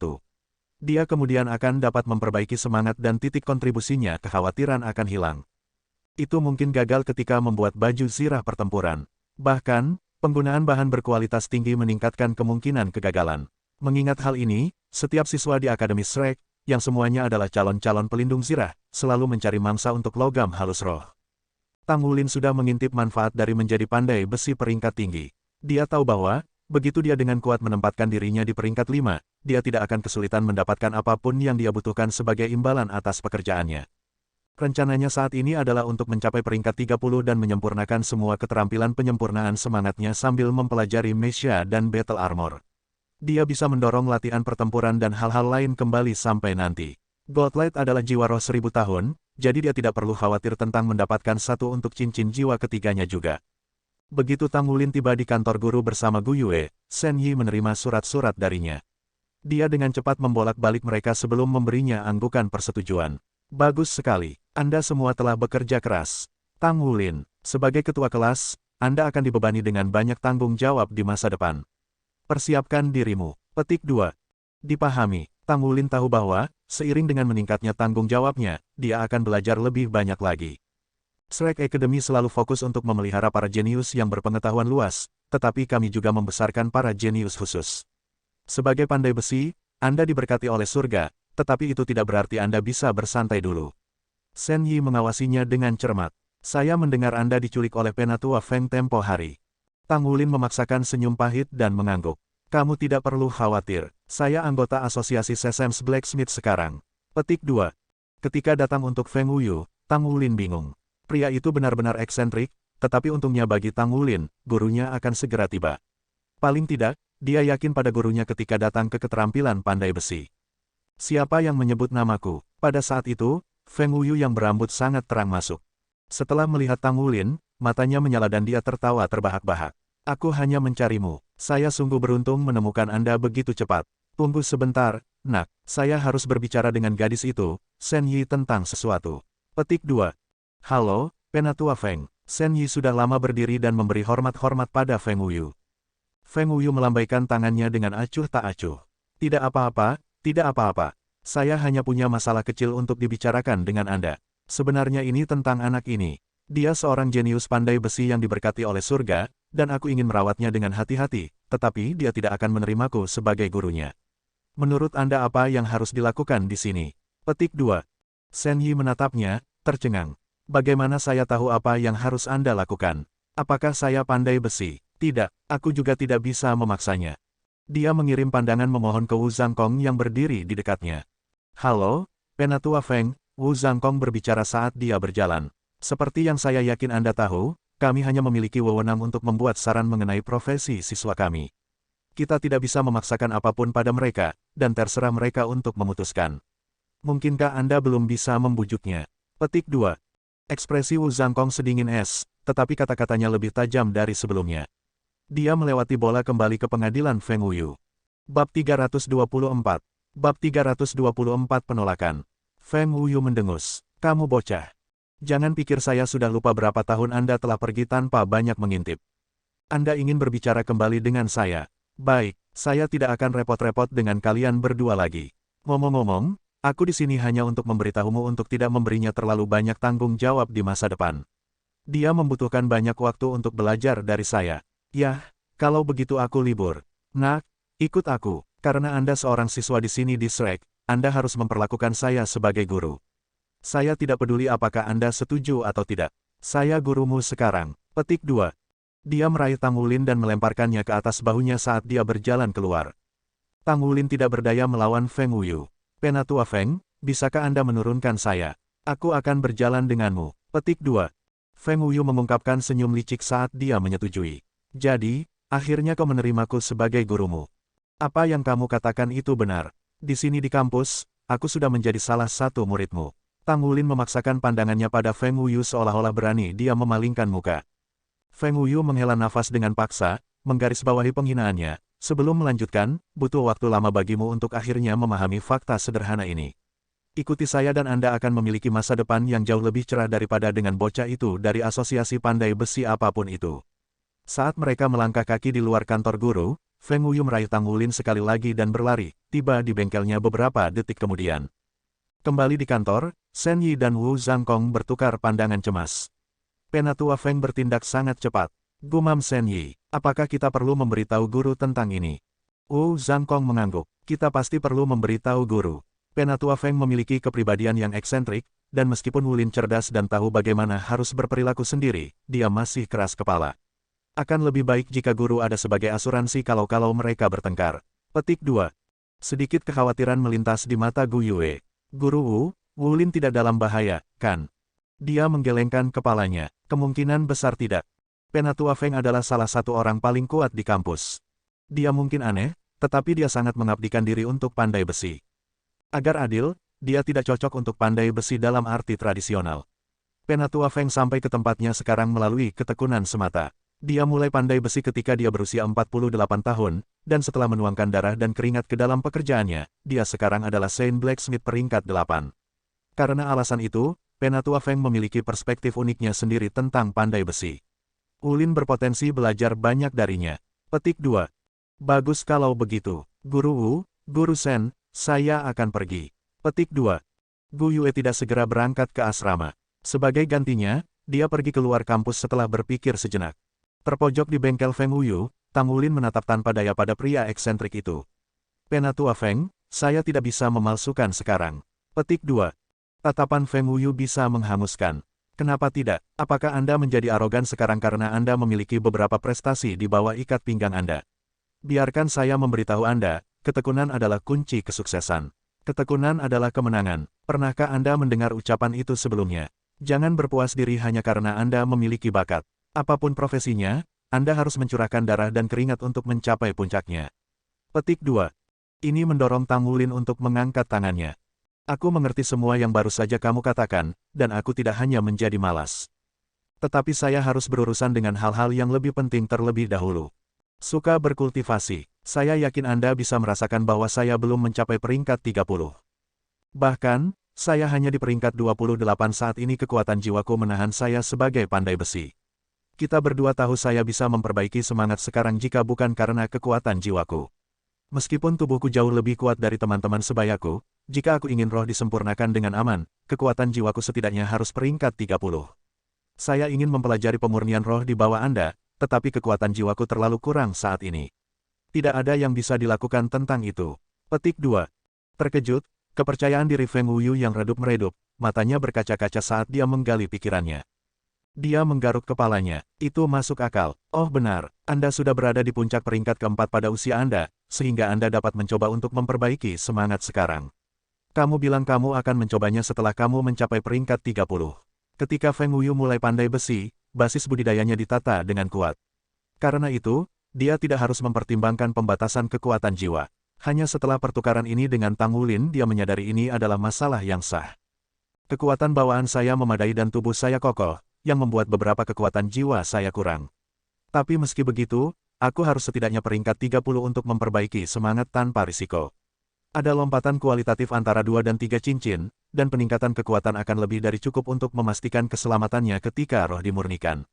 Dia kemudian akan dapat memperbaiki semangat dan titik kontribusinya kekhawatiran akan hilang. Itu mungkin gagal ketika membuat baju zirah pertempuran. Bahkan, penggunaan bahan berkualitas tinggi meningkatkan kemungkinan kegagalan. Mengingat hal ini, setiap siswa di Akademi Shrek, yang semuanya adalah calon-calon pelindung zirah, selalu mencari mangsa untuk logam halus roh. Tang Wulin sudah mengintip manfaat dari menjadi pandai besi peringkat tinggi. Dia tahu bahwa, begitu dia dengan kuat menempatkan dirinya di peringkat 5, dia tidak akan kesulitan mendapatkan apapun yang dia butuhkan sebagai imbalan atas pekerjaannya. Rencananya saat ini adalah untuk mencapai peringkat 30 dan menyempurnakan semua keterampilan penyempurnaan semangatnya sambil mempelajari Mesha dan Battle Armor. Dia bisa mendorong latihan pertempuran dan hal-hal lain kembali sampai nanti. Godlight adalah jiwa roh 1000 tahun, jadi dia tidak perlu khawatir tentang mendapatkan satu untuk cincin jiwa ketiganya juga. Begitu Tang Wulin tiba di kantor guru bersama Gu Yue, Shen Yi menerima surat-surat darinya. Dia dengan cepat membolak-balik mereka sebelum memberinya anggukan persetujuan. Bagus sekali, Anda semua telah bekerja keras. Tang Wulin, sebagai ketua kelas, Anda akan dibebani dengan banyak tanggung jawab di masa depan. Persiapkan dirimu. Petik 2. Dipahami, Tang Wulin tahu bahwa, seiring dengan meningkatnya tanggung jawabnya, dia akan belajar lebih banyak lagi. Shrek Academy selalu fokus untuk memelihara para jenius yang berpengetahuan luas, tetapi kami juga membesarkan para jenius khusus. Sebagai pandai besi, Anda diberkati oleh surga, tetapi itu tidak berarti Anda bisa bersantai dulu. Shen Yi mengawasinya dengan cermat. Saya mendengar Anda diculik oleh penatua Feng tempo hari. Tang Wulin memaksakan senyum pahit dan mengangguk. Kamu tidak perlu khawatir, saya anggota Asosiasi Sesam's Blacksmith sekarang. Petik 2. Ketika datang untuk Feng Wuyu, Tang Wulin bingung. Pria itu benar-benar eksentrik, tetapi untungnya bagi Tang Wulin, gurunya akan segera tiba. Paling tidak, dia yakin pada gurunya ketika datang ke keterampilan pandai besi. Siapa yang menyebut namaku? Pada saat itu, Feng Wuyu yang berambut sangat terang masuk. Setelah melihat Tang Wulin, matanya menyala dan dia tertawa terbahak-bahak. Aku hanya mencarimu. Saya sungguh beruntung menemukan Anda begitu cepat. Tunggu sebentar, nak. Saya harus berbicara dengan gadis itu, Shen Yi tentang sesuatu. Petik 2. Halo, Penatua Feng. Shen Yi sudah lama berdiri dan memberi hormat-hormat pada Feng Wuyu. Feng Wuyu melambaikan tangannya dengan acuh tak acuh. Tidak apa-apa, tidak apa-apa. Saya hanya punya masalah kecil untuk dibicarakan dengan Anda. Sebenarnya ini tentang anak ini. Dia seorang jenius pandai besi yang diberkati oleh surga, dan aku ingin merawatnya dengan hati-hati, tetapi dia tidak akan menerimaku sebagai gurunya. Menurut Anda apa yang harus dilakukan di sini? Petik 2. Shen Yi menatapnya, tercengang. Bagaimana saya tahu apa yang harus Anda lakukan? Apakah saya pandai besi? Tidak, aku juga tidak bisa memaksanya. Dia mengirim pandangan memohon ke Wu Zhangkong yang berdiri di dekatnya. Halo, Penatua Feng, Wu Zhangkong berbicara saat dia berjalan. Seperti yang saya yakin Anda tahu, kami hanya memiliki wewenang untuk membuat saran mengenai profesi siswa kami. Kita tidak bisa memaksakan apapun pada mereka, dan terserah mereka untuk memutuskan. Mungkinkah Anda belum bisa membujuknya? Petik 2. Ekspresi Wu Zhangkong sedingin es, tetapi kata-katanya lebih tajam dari sebelumnya. Dia melewati bola kembali ke pengadilan Feng Wuyu. Bab 324. Bab 324 penolakan. Feng Wuyu mendengus. Kamu bocah. Jangan pikir saya sudah lupa berapa tahun Anda telah pergi tanpa banyak mengintip. Anda ingin berbicara kembali dengan saya. Baik, saya tidak akan repot-repot dengan kalian berdua lagi. Ngomong-ngomong, aku di sini hanya untuk memberitahumu untuk tidak memberinya terlalu banyak tanggung jawab di masa depan. Dia membutuhkan banyak waktu untuk belajar dari saya. Yah, kalau begitu aku libur. Nak, ikut aku. Karena Anda seorang siswa di sini di Shrek, Anda harus memperlakukan saya sebagai guru. Saya tidak peduli apakah Anda setuju atau tidak. Saya gurumu sekarang. Petik 2. Dia meraih Tang Wulin dan melemparkannya ke atas bahunya saat dia berjalan keluar. Tang Wulin tidak berdaya melawan Feng Wuyu. Penatua Feng, bisakah Anda menurunkan saya? Aku akan berjalan denganmu. Petik 2. Feng Wuyu mengungkapkan senyum licik saat dia menyetujui. Jadi, akhirnya kau menerimaku sebagai gurumu. Apa yang kamu katakan itu benar. Di sini di kampus, aku sudah menjadi salah satu muridmu. Tang Wulin memaksakan pandangannya pada Feng Wuyu seolah-olah berani dia memalingkan muka. Feng Wuyu menghela nafas dengan paksa, menggarisbawahi penghinaannya. Sebelum melanjutkan, butuh waktu lama bagimu untuk akhirnya memahami fakta sederhana ini. Ikuti saya dan Anda akan memiliki masa depan yang jauh lebih cerah daripada dengan bocah itu dari asosiasi pandai besi apapun itu. Saat mereka melangkah kaki di luar kantor guru, Feng Wuyu meraih Tang Wulin sekali lagi dan berlari, tiba di bengkelnya beberapa detik kemudian. Kembali di kantor, Shen Yi dan Wu Zhangkong bertukar pandangan cemas. Penatua Feng bertindak sangat cepat. Gumam Shen Yi, apakah kita perlu memberitahu guru tentang ini? Wu Zhangkong mengangguk. Kita pasti perlu memberitahu guru. Penatua Feng memiliki kepribadian yang eksentrik, dan meskipun Wulin cerdas dan tahu bagaimana harus berperilaku sendiri, dia masih keras kepala. Akan lebih baik jika guru ada sebagai asuransi kalau-kalau mereka bertengkar. Petik 2. Sedikit kekhawatiran melintas di mata Gu Yue. Guru Wu, Wulin tidak dalam bahaya, kan? Dia menggelengkan kepalanya. Kemungkinan besar tidak. Penatua Feng adalah salah satu orang paling kuat di kampus. Dia mungkin aneh, tetapi dia sangat mengabdikan diri untuk pandai besi. Agar adil, dia tidak cocok untuk pandai besi dalam arti tradisional. Penatua Feng sampai ke tempatnya sekarang melalui ketekunan semata. Dia mulai pandai besi ketika dia berusia 48 tahun, dan setelah menuangkan darah dan keringat ke dalam pekerjaannya, dia sekarang adalah Saint Blacksmith peringkat 8. Karena alasan itu, Penatua Feng memiliki perspektif uniknya sendiri tentang pandai besi. Wulin berpotensi belajar banyak darinya. Petik 2. Bagus kalau begitu. Guru Wu, Guru Shen, saya akan pergi. Petik 2. Gu Yue tidak segera berangkat ke asrama. Sebagai gantinya, dia pergi keluar kampus setelah berpikir sejenak. Terpojok di bengkel Feng Wuyu, Tang Wulin menatap tanpa daya pada pria eksentrik itu. Penatua Feng, saya tidak bisa memalsukan sekarang. Petik 2. Tatapan Feng Wuyu bisa menghanguskan. Kenapa tidak? Apakah Anda menjadi arogan sekarang karena Anda memiliki beberapa prestasi di bawah ikat pinggang Anda? Biarkan saya memberitahu Anda, ketekunan adalah kunci kesuksesan. Ketekunan adalah kemenangan. Pernahkah Anda mendengar ucapan itu sebelumnya? Jangan berpuas diri hanya karena Anda memiliki bakat. Apapun profesinya, Anda harus mencurahkan darah dan keringat untuk mencapai puncaknya. Petik 2. Ini mendorong Tang Wulin untuk mengangkat tangannya. Aku mengerti semua yang baru saja kamu katakan, dan aku tidak hanya menjadi malas. Tetapi saya harus berurusan dengan hal-hal yang lebih penting terlebih dahulu. Suka berkultivasi. Saya yakin Anda bisa merasakan bahwa saya belum mencapai peringkat 30. Bahkan, Saya hanya di peringkat 28 saat ini kekuatan jiwaku menahan saya sebagai pandai besi. Kita berdua tahu saya bisa memperbaiki semangat sekarang jika bukan karena kekuatan jiwaku. Meskipun tubuhku jauh lebih kuat dari teman-teman sebayaku, jika aku ingin roh disempurnakan dengan aman, kekuatan jiwaku setidaknya harus peringkat 30. Saya ingin mempelajari pemurnian roh di bawah Anda, tetapi kekuatan jiwaku terlalu kurang saat ini. Tidak ada yang bisa dilakukan tentang itu. Petik 2. Terkejut, kepercayaan diri Feng Wuyu yang redup-meredup, matanya berkaca-kaca saat dia menggali pikirannya. Dia menggaruk kepalanya. Itu masuk akal. Oh benar, Anda sudah berada di puncak peringkat keempat pada usia Anda, sehingga Anda dapat mencoba untuk memperbaiki semangat sekarang. Kamu bilang kamu akan mencobanya setelah kamu mencapai peringkat 30. Ketika Feng Wuyu mulai pandai besi, basis budidayanya ditata dengan kuat. Karena itu, dia tidak harus mempertimbangkan pembatasan kekuatan jiwa. Hanya setelah pertukaran ini dengan Tang Wulin dia menyadari ini adalah masalah yang sah. Kekuatan bawaan saya memadai dan tubuh saya kokoh, yang membuat beberapa kekuatan jiwa saya kurang. Tapi meski begitu, aku harus setidaknya peringkat 30 untuk memperbaiki semangat tanpa risiko. Ada lompatan kualitatif antara 2 dan 3 cincin, dan peningkatan kekuatan akan lebih dari cukup untuk memastikan keselamatannya ketika roh dimurnikan.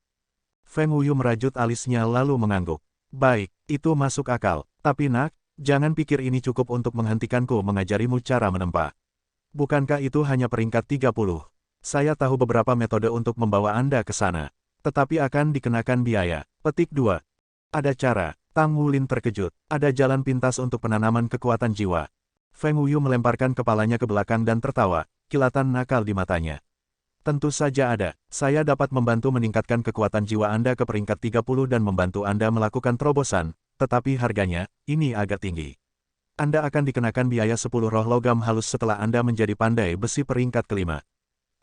Feng Wuyu merajut alisnya lalu mengangguk. Baik, itu masuk akal, tapi nak, jangan pikir ini cukup untuk menghentikanku mengajarimu cara menempa. Bukankah itu hanya peringkat 30? Saya tahu beberapa metode untuk membawa Anda ke sana. Tetapi akan dikenakan biaya. Petik 2. Ada cara. Tang Wulin terkejut. Ada jalan pintas untuk penanaman kekuatan jiwa. Feng Wuyu melemparkan kepalanya ke belakang dan tertawa, kilatan nakal di matanya. Tentu saja ada. Saya dapat membantu meningkatkan kekuatan jiwa Anda ke peringkat 30 dan membantu Anda melakukan terobosan. Tetapi harganya, ini agak tinggi. Anda akan dikenakan biaya 10 roh logam halus setelah Anda menjadi pandai besi peringkat kelima.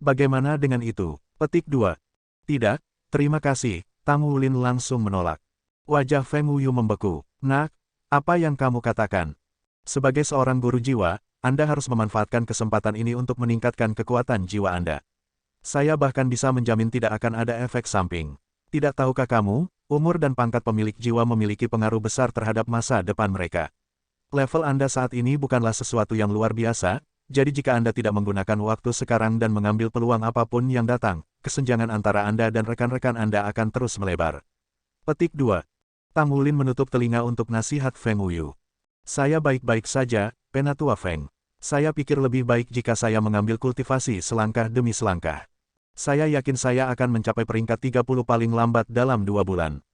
Bagaimana dengan itu? Petik 2. Tidak, terima kasih, Tang Wulin langsung menolak. Wajah Feng Wuyu membeku. Nak, apa yang kamu katakan? Sebagai seorang guru jiwa, Anda harus memanfaatkan kesempatan ini untuk meningkatkan kekuatan jiwa Anda. Saya bahkan bisa menjamin tidak akan ada efek samping. Tidak tahukah kamu, umur dan pangkat pemilik jiwa memiliki pengaruh besar terhadap masa depan mereka. Level Anda saat ini bukanlah sesuatu yang luar biasa, jadi jika Anda tidak menggunakan waktu sekarang dan mengambil peluang apapun yang datang, kesenjangan antara Anda dan rekan-rekan Anda akan terus melebar. Petik 2. Tang Wulin menutup telinga untuk nasihat Feng Wuyu. Saya baik-baik saja, Penatua Feng. Saya pikir lebih baik jika saya mengambil kultivasi selangkah demi selangkah. Saya yakin saya akan mencapai peringkat 30 paling lambat dalam 2 bulan.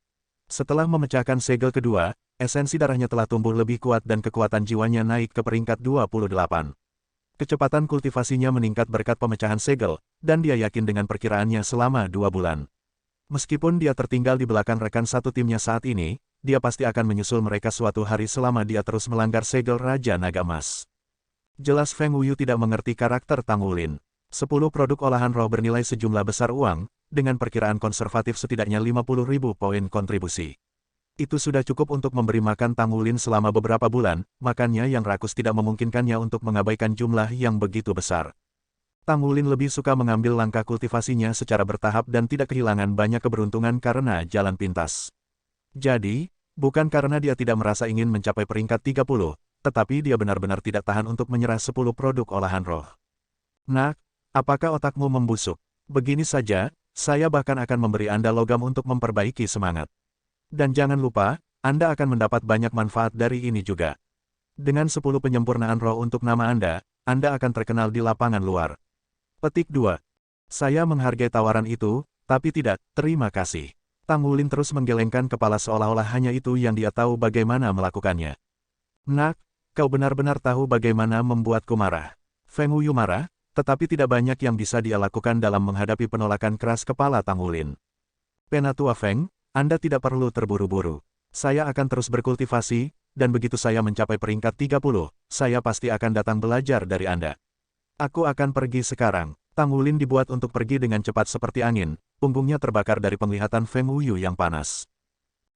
Setelah memecahkan segel kedua, esensi darahnya telah tumbuh lebih kuat dan kekuatan jiwanya naik ke peringkat 28. Kecepatan kultivasinya meningkat berkat pemecahan segel, dan dia yakin dengan perkiraannya selama 2 bulan. Meskipun dia tertinggal di belakang rekan satu timnya saat ini, dia pasti akan menyusul mereka suatu hari selama dia terus melanggar segel Raja Naga Emas. Jelas Feng Wuyu tidak mengerti karakter Tang Wulin. 10 produk olahan roh bernilai sejumlah besar uang, dengan perkiraan konservatif setidaknya 50.000 poin kontribusi. Itu sudah cukup untuk memberi makan Tang Wulin selama beberapa bulan, makannya yang rakus tidak memungkinkannya untuk mengabaikan jumlah yang begitu besar. Tang Wulin lebih suka mengambil langkah kultivasinya secara bertahap dan tidak kehilangan banyak keberuntungan karena jalan pintas. Jadi, bukan karena dia tidak merasa ingin mencapai peringkat 30, tetapi dia benar-benar tidak tahan untuk menyerah 10 produk olahan roh. Nak, apakah otakmu membusuk? Begini saja, saya bahkan akan memberi Anda logam untuk memperbaiki semangat. Dan jangan lupa, Anda akan mendapat banyak manfaat dari ini juga. Dengan 10 penyempurnaan roh untuk nama Anda akan terkenal di lapangan luar. Petik 2. Saya menghargai tawaran itu, tapi tidak, terima kasih. Tang Wulin terus menggelengkan kepala seolah-olah hanya itu yang dia tahu bagaimana melakukannya. Nak, kau benar-benar tahu bagaimana membuatku marah. Feng Wuyu marah, tetapi tidak banyak yang bisa dia lakukan dalam menghadapi penolakan keras kepala Tang Wulin. Penatua Feng, Anda tidak perlu terburu-buru. Saya akan terus berkultivasi, dan begitu saya mencapai peringkat 30, saya pasti akan datang belajar dari Anda. Aku akan pergi sekarang. Tang Wulin dibuat untuk pergi dengan cepat seperti angin, punggungnya terbakar dari penglihatan Feng Wuyu yang panas.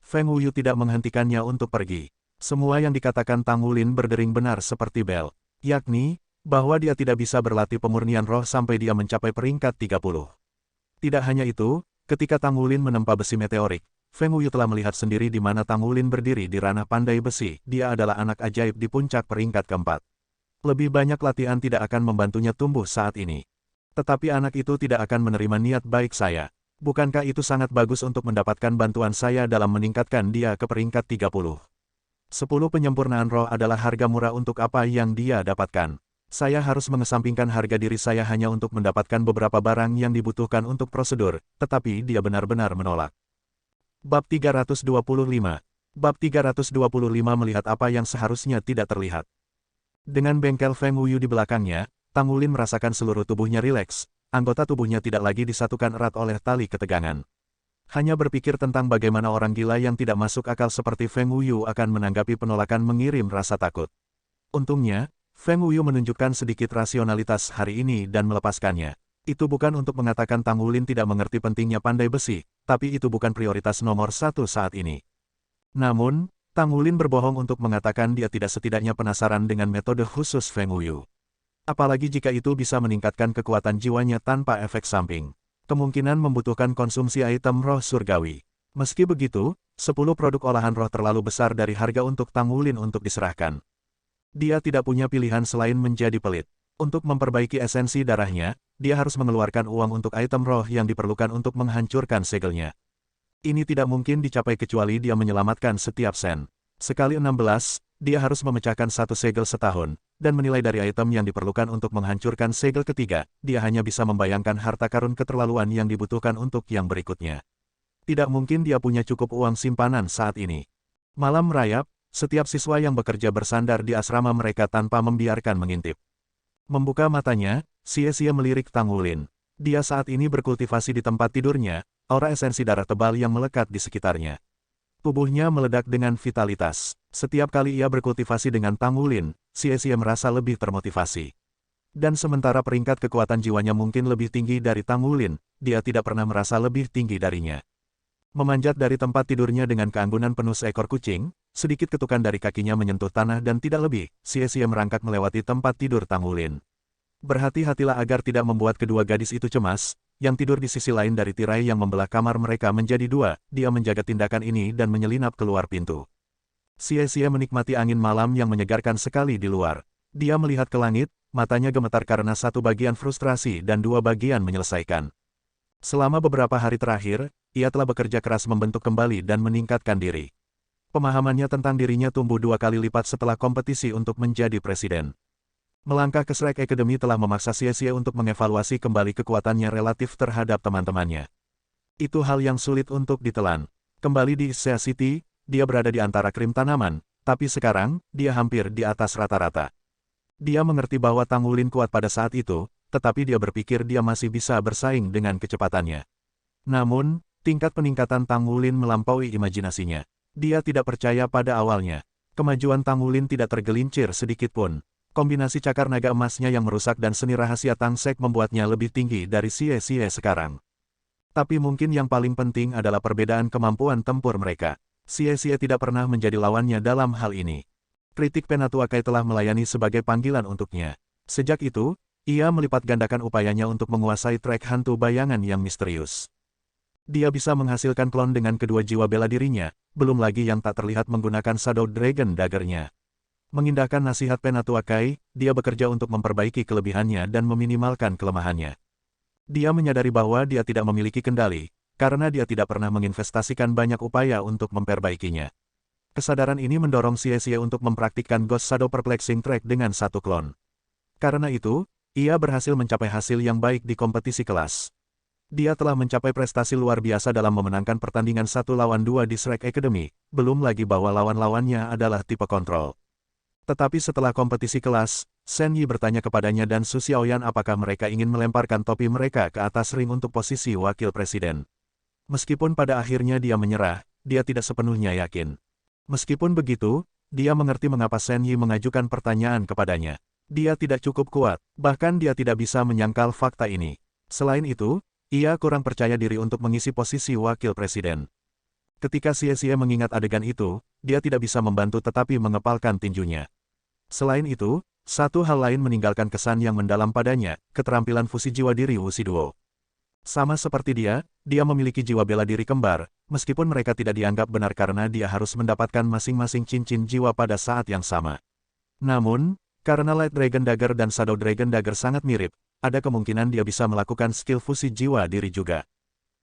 Feng Wuyu tidak menghentikannya untuk pergi. Semua yang dikatakan Tang Wulin berdering benar seperti bel, yakni, bahwa dia tidak bisa berlatih pemurnian roh sampai dia mencapai peringkat 30. Tidak hanya itu, ketika Tang Wulin menempa besi meteorik, Feng Wuyu telah melihat sendiri di mana Tang Wulin berdiri di ranah pandai besi, dia adalah anak ajaib di puncak peringkat keempat. Lebih banyak latihan tidak akan membantunya tumbuh saat ini. Tetapi anak itu tidak akan menerima niat baik saya. Bukankah itu sangat bagus untuk mendapatkan bantuan saya dalam meningkatkan dia ke peringkat 30? 10 penyempurnaan roh adalah harga murah untuk apa yang dia dapatkan. Saya harus mengesampingkan harga diri saya hanya untuk mendapatkan beberapa barang yang dibutuhkan untuk prosedur, tetapi dia benar-benar menolak. Bab 325. Bab 325 melihat apa yang seharusnya tidak terlihat. Dengan bengkel Feng Wuyu di belakangnya, Tang Wulin merasakan seluruh tubuhnya rileks, anggota tubuhnya tidak lagi disatukan erat oleh tali ketegangan. Hanya berpikir tentang bagaimana orang gila yang tidak masuk akal seperti Feng Wuyu akan menanggapi penolakan mengirim rasa takut. Untungnya, Feng Wuyu menunjukkan sedikit rasionalitas hari ini dan melepaskannya. Itu bukan untuk mengatakan Tang Wulin tidak mengerti pentingnya pandai besi, tapi itu bukan prioritas nomor satu saat ini. Namun, Tang Wulin berbohong untuk mengatakan dia tidak setidaknya penasaran dengan metode khusus Feng Wuyu. Apalagi jika itu bisa meningkatkan kekuatan jiwanya tanpa efek samping. Kemungkinan membutuhkan konsumsi item roh surgawi. Meski begitu, 10 produk olahan roh terlalu besar dari harga untuk Tang Wulin untuk diserahkan. Dia tidak punya pilihan selain menjadi pelit. Untuk memperbaiki esensi darahnya, dia harus mengeluarkan uang untuk item roh yang diperlukan untuk menghancurkan segelnya. Ini tidak mungkin dicapai kecuali dia menyelamatkan setiap sen. Sekali 16, dia harus memecahkan satu segel setahun, dan menilai dari item yang diperlukan untuk menghancurkan segel ketiga, dia hanya bisa membayangkan harta karun keterlaluan yang dibutuhkan untuk yang berikutnya. Tidak mungkin dia punya cukup uang simpanan saat ini. Malam merayap, setiap siswa yang bekerja bersandar di asrama mereka tanpa membiarkan mengintip. Membuka matanya, Xie melirik Tang Wulin. Dia saat ini berkultivasi di tempat tidurnya, aura esensi darah tebal yang melekat di sekitarnya. Tubuhnya meledak dengan vitalitas. Setiap kali ia berkultivasi dengan Tang Wulin, Xie merasa lebih termotivasi. Dan sementara peringkat kekuatan jiwanya mungkin lebih tinggi dari Tang Wulin, dia tidak pernah merasa lebih tinggi darinya. Memanjat dari tempat tidurnya dengan keanggunan penuh seekor kucing, sedikit ketukan dari kakinya menyentuh tanah dan tidak lebih, Xie merangkak melewati tempat tidur Tang Wulin. Berhati-hatilah agar tidak membuat kedua gadis itu cemas, yang tidur di sisi lain dari tirai yang membelah kamar mereka menjadi dua, dia menjaga tindakan ini dan menyelinap keluar pintu. Xie menikmati angin malam yang menyegarkan sekali di luar. Dia melihat ke langit, matanya gemetar karena satu bagian frustrasi dan dua bagian menyelesaikan. Selama beberapa hari terakhir, ia telah bekerja keras membentuk kembali dan meningkatkan diri. Pemahamannya tentang dirinya tumbuh 2 kali lipat setelah kompetisi untuk menjadi presiden. Melangkah ke Shrek Academy telah memaksa Xie untuk mengevaluasi kembali kekuatannya relatif terhadap teman-temannya. Itu hal yang sulit untuk ditelan. Kembali di Sea City, dia berada di antara krim tanaman, tapi sekarang, dia hampir di atas rata-rata. Dia mengerti bahwa Tang Wulin kuat pada saat itu, tetapi dia berpikir dia masih bisa bersaing dengan kecepatannya. Namun, tingkat peningkatan Tang Wulin melampaui imajinasinya. Dia tidak percaya pada awalnya. Kemajuan Tang Wulin tidak tergelincir sedikit pun. Kombinasi cakar naga emasnya yang merusak dan seni rahasia Tang Sek membuatnya lebih tinggi dari Xie sekarang. Tapi mungkin yang paling penting adalah perbedaan kemampuan tempur mereka. Xie tidak pernah menjadi lawannya dalam hal ini. Kritik Penatuakai telah melayani sebagai panggilan untuknya. Sejak itu, ia melipat gandakan upayanya untuk menguasai trek hantu bayangan yang misterius. Dia bisa menghasilkan klon dengan kedua jiwa bela dirinya, belum lagi yang tak terlihat menggunakan Shadow Dragon Dagger-nya. Mengindahkan nasihat Penatuakai, dia bekerja untuk memperbaiki kelebihannya dan meminimalkan kelemahannya. Dia menyadari bahwa dia tidak memiliki kendali, karena dia tidak pernah menginvestasikan banyak upaya untuk memperbaikinya. Kesadaran ini mendorong Xie untuk mempraktikkan Ghost Shadow Perplexing Track dengan satu klon. Karena itu, ia berhasil mencapai hasil yang baik di kompetisi kelas. Dia telah mencapai prestasi luar biasa dalam memenangkan pertandingan 1 lawan 2 di Shrek Academy, belum lagi bahwa lawan-lawannya adalah tipe kontrol. Tetapi setelah kompetisi kelas, Shen Yi bertanya kepadanya dan Su Xiaoyan apakah mereka ingin melemparkan topi mereka ke atas ring untuk posisi wakil presiden. Meskipun pada akhirnya dia menyerah, dia tidak sepenuhnya yakin. Meskipun begitu, dia mengerti mengapa Shen Yi mengajukan pertanyaan kepadanya. Dia tidak cukup kuat, bahkan dia tidak bisa menyangkal fakta ini. Selain itu, ia kurang percaya diri untuk mengisi posisi wakil presiden. Ketika Xie mengingat adegan itu, dia tidak bisa membantu tetapi mengepalkan tinjunya. Selain itu, satu hal lain meninggalkan kesan yang mendalam padanya, keterampilan fusi jiwa diri Wuxiduo. Sama seperti dia memiliki jiwa bela diri kembar, meskipun mereka tidak dianggap benar karena dia harus mendapatkan masing-masing cincin jiwa pada saat yang sama. Namun, Karena Light Dragon Dagger dan Shadow Dragon Dagger sangat mirip, ada kemungkinan dia bisa melakukan skill fusi jiwa diri juga.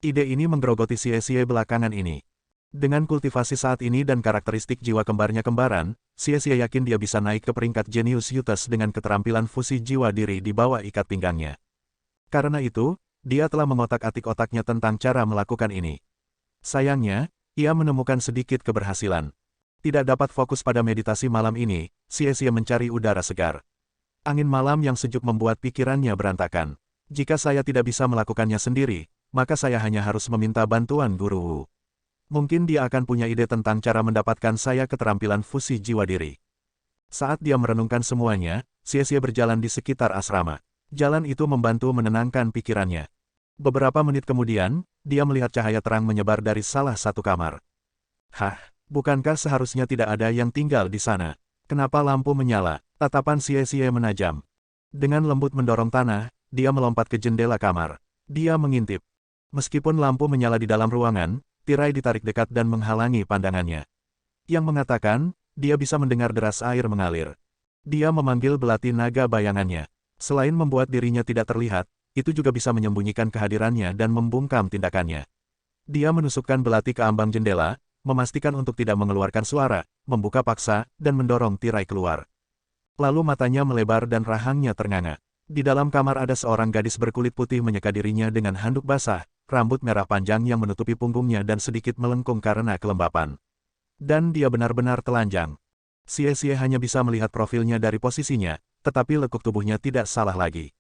Ide ini menggerogoti Xie belakangan ini. Dengan kultivasi saat ini dan karakteristik jiwa kembarnya kembaran, Xie yakin dia bisa naik ke peringkat Genius Utes dengan keterampilan fusi jiwa diri di bawah ikat pinggangnya. Karena itu, dia telah mengotak-atik otaknya tentang cara melakukan ini. Sayangnya, ia menemukan sedikit keberhasilan. Tidak dapat fokus pada meditasi malam ini, Xie mencari udara segar. Angin malam yang sejuk membuat pikirannya berantakan. Jika saya tidak bisa melakukannya sendiri, maka saya hanya harus meminta bantuan Guru Wu. Mungkin dia akan punya ide tentang cara mendapatkan saya keterampilan fusi jiwa diri. Saat dia merenungkan semuanya, Xie berjalan di sekitar asrama. Jalan itu membantu menenangkan pikirannya. Beberapa menit kemudian, dia melihat cahaya terang menyebar dari salah satu kamar. Hah, bukankah seharusnya tidak ada yang tinggal di sana? Kenapa lampu menyala? Tatapan Xie menajam. Dengan lembut mendorong tanah, dia melompat ke jendela kamar. Dia mengintip. Meskipun lampu menyala di dalam ruangan, tirai ditarik dekat dan menghalangi pandangannya. Yang mengatakan, dia bisa mendengar deras air mengalir. Dia memanggil belati naga bayangannya. Selain membuat dirinya tidak terlihat, itu juga bisa menyembunyikan kehadirannya dan membungkam tindakannya. Dia menusukkan belati ke ambang jendela, memastikan untuk tidak mengeluarkan suara, membuka paksa, dan mendorong tirai keluar. Lalu matanya melebar dan rahangnya ternganga. Di dalam kamar ada seorang gadis berkulit putih menyeka dirinya dengan handuk basah, rambut merah panjang yang menutupi punggungnya dan sedikit melengkung karena kelembapan. Dan dia benar-benar telanjang. Xie hanya bisa melihat profilnya dari posisinya, tetapi lekuk tubuhnya tidak salah lagi.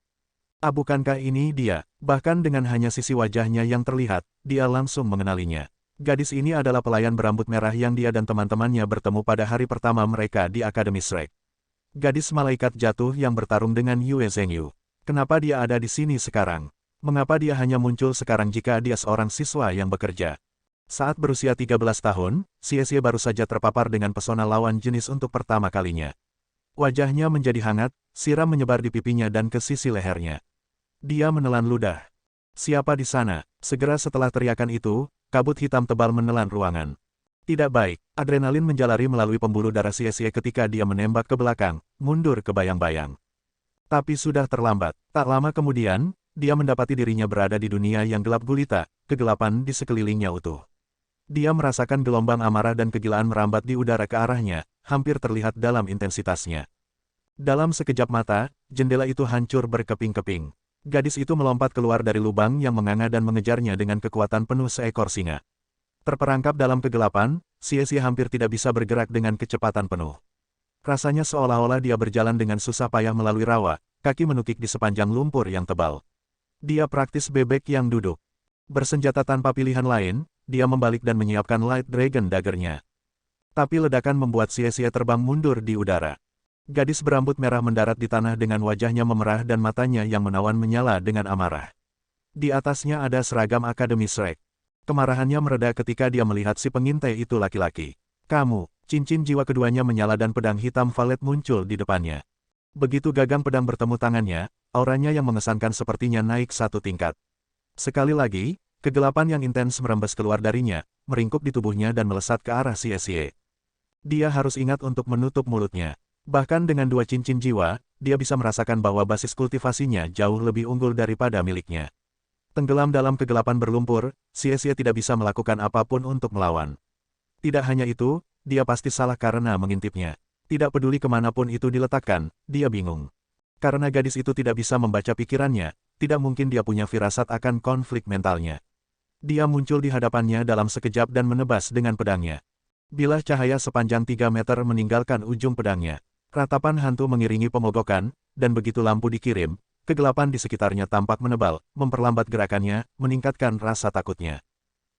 Bukankah ini dia? Bahkan dengan hanya sisi wajahnya yang terlihat, dia langsung mengenalinya. Gadis ini adalah pelayan berambut merah yang dia dan teman-temannya bertemu pada hari pertama mereka di Akademi Shrek. Gadis malaikat jatuh yang bertarung dengan Yue Zhengyu. Kenapa dia ada di sini sekarang? Mengapa dia hanya muncul sekarang jika dia seorang siswa yang bekerja? Saat berusia 13 tahun, Xie baru saja terpapar dengan pesona lawan jenis untuk pertama kalinya. Wajahnya menjadi hangat, siram menyebar di pipinya dan ke sisi lehernya. Dia menelan ludah. Siapa di sana? Segera setelah teriakan itu, kabut hitam tebal menelan ruangan. Tidak baik, adrenalin menjalari melalui pembuluh darah Xie ketika dia menembak ke belakang, mundur ke bayang-bayang. Tapi sudah terlambat. Tak lama kemudian, dia mendapati dirinya berada di dunia yang gelap gulita, kegelapan di sekelilingnya utuh. Dia merasakan gelombang amarah dan kegilaan merambat di udara ke arahnya, hampir terlihat dalam intensitasnya. Dalam sekejap mata, jendela itu hancur berkeping-keping. Gadis itu melompat keluar dari lubang yang menganga dan mengejarnya dengan kekuatan penuh seekor singa. Terperangkap dalam kegelapan, Xie hampir tidak bisa bergerak dengan kecepatan penuh. Rasanya seolah-olah dia berjalan dengan susah payah melalui rawa, kaki menukik di sepanjang lumpur yang tebal. Dia praktis bebek yang duduk. Bersenjata tanpa pilihan lain, dia membalik dan menyiapkan Light Dragon Dagger-nya. Tapi ledakan membuat Xie terbang mundur di udara. Gadis berambut merah mendarat di tanah dengan wajahnya memerah dan matanya yang menawan menyala dengan amarah. Di atasnya ada seragam Akademi Shrek. Kemarahannya mereda ketika dia melihat si pengintai itu laki-laki. Kamu, cincin jiwa keduanya menyala dan pedang hitam valet muncul di depannya. Begitu gagang pedang bertemu tangannya, auranya yang mengesankan sepertinya naik satu tingkat. Sekali lagi, kegelapan yang intens merembes keluar darinya, meringkup di tubuhnya dan melesat ke arah Xie. Dia harus ingat untuk menutup mulutnya. Bahkan dengan dua cincin jiwa, dia bisa merasakan bahwa basis kultivasinya jauh lebih unggul daripada miliknya. Tenggelam dalam kegelapan berlumpur, Xie tidak bisa melakukan apapun untuk melawan. Tidak hanya itu, dia pasti salah karena mengintipnya. Tidak peduli kemanapun itu diletakkan, dia bingung. Karena gadis itu tidak bisa membaca pikirannya, tidak mungkin dia punya firasat akan konflik mentalnya. Dia muncul di hadapannya dalam sekejap dan menebas dengan pedangnya. Bilah cahaya sepanjang 3 meter meninggalkan ujung pedangnya. Ratapan hantu mengiringi pemogokan, dan begitu lampu dikirim, kegelapan di sekitarnya tampak menebal, memperlambat gerakannya, meningkatkan rasa takutnya.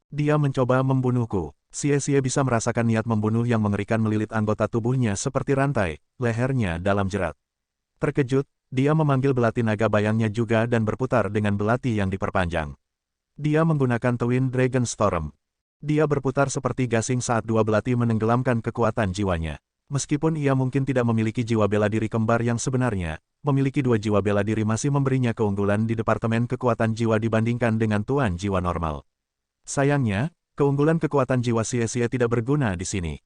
Dia mencoba membunuhku. Xie bisa merasakan niat membunuh yang mengerikan melilit anggota tubuhnya seperti rantai, lehernya dalam jerat. Terkejut, dia memanggil belati naga bayangnya juga dan berputar dengan belati yang diperpanjang. Dia menggunakan Twin Dragon Storm. Dia berputar seperti gasing saat dua belati menenggelamkan kekuatan jiwanya. Meskipun ia mungkin tidak memiliki jiwa bela diri kembar yang sebenarnya, memiliki dua jiwa bela diri masih memberinya keunggulan di departemen kekuatan jiwa dibandingkan dengan tuan jiwa normal. Sayangnya, keunggulan kekuatan jiwa Xie tidak berguna di sini.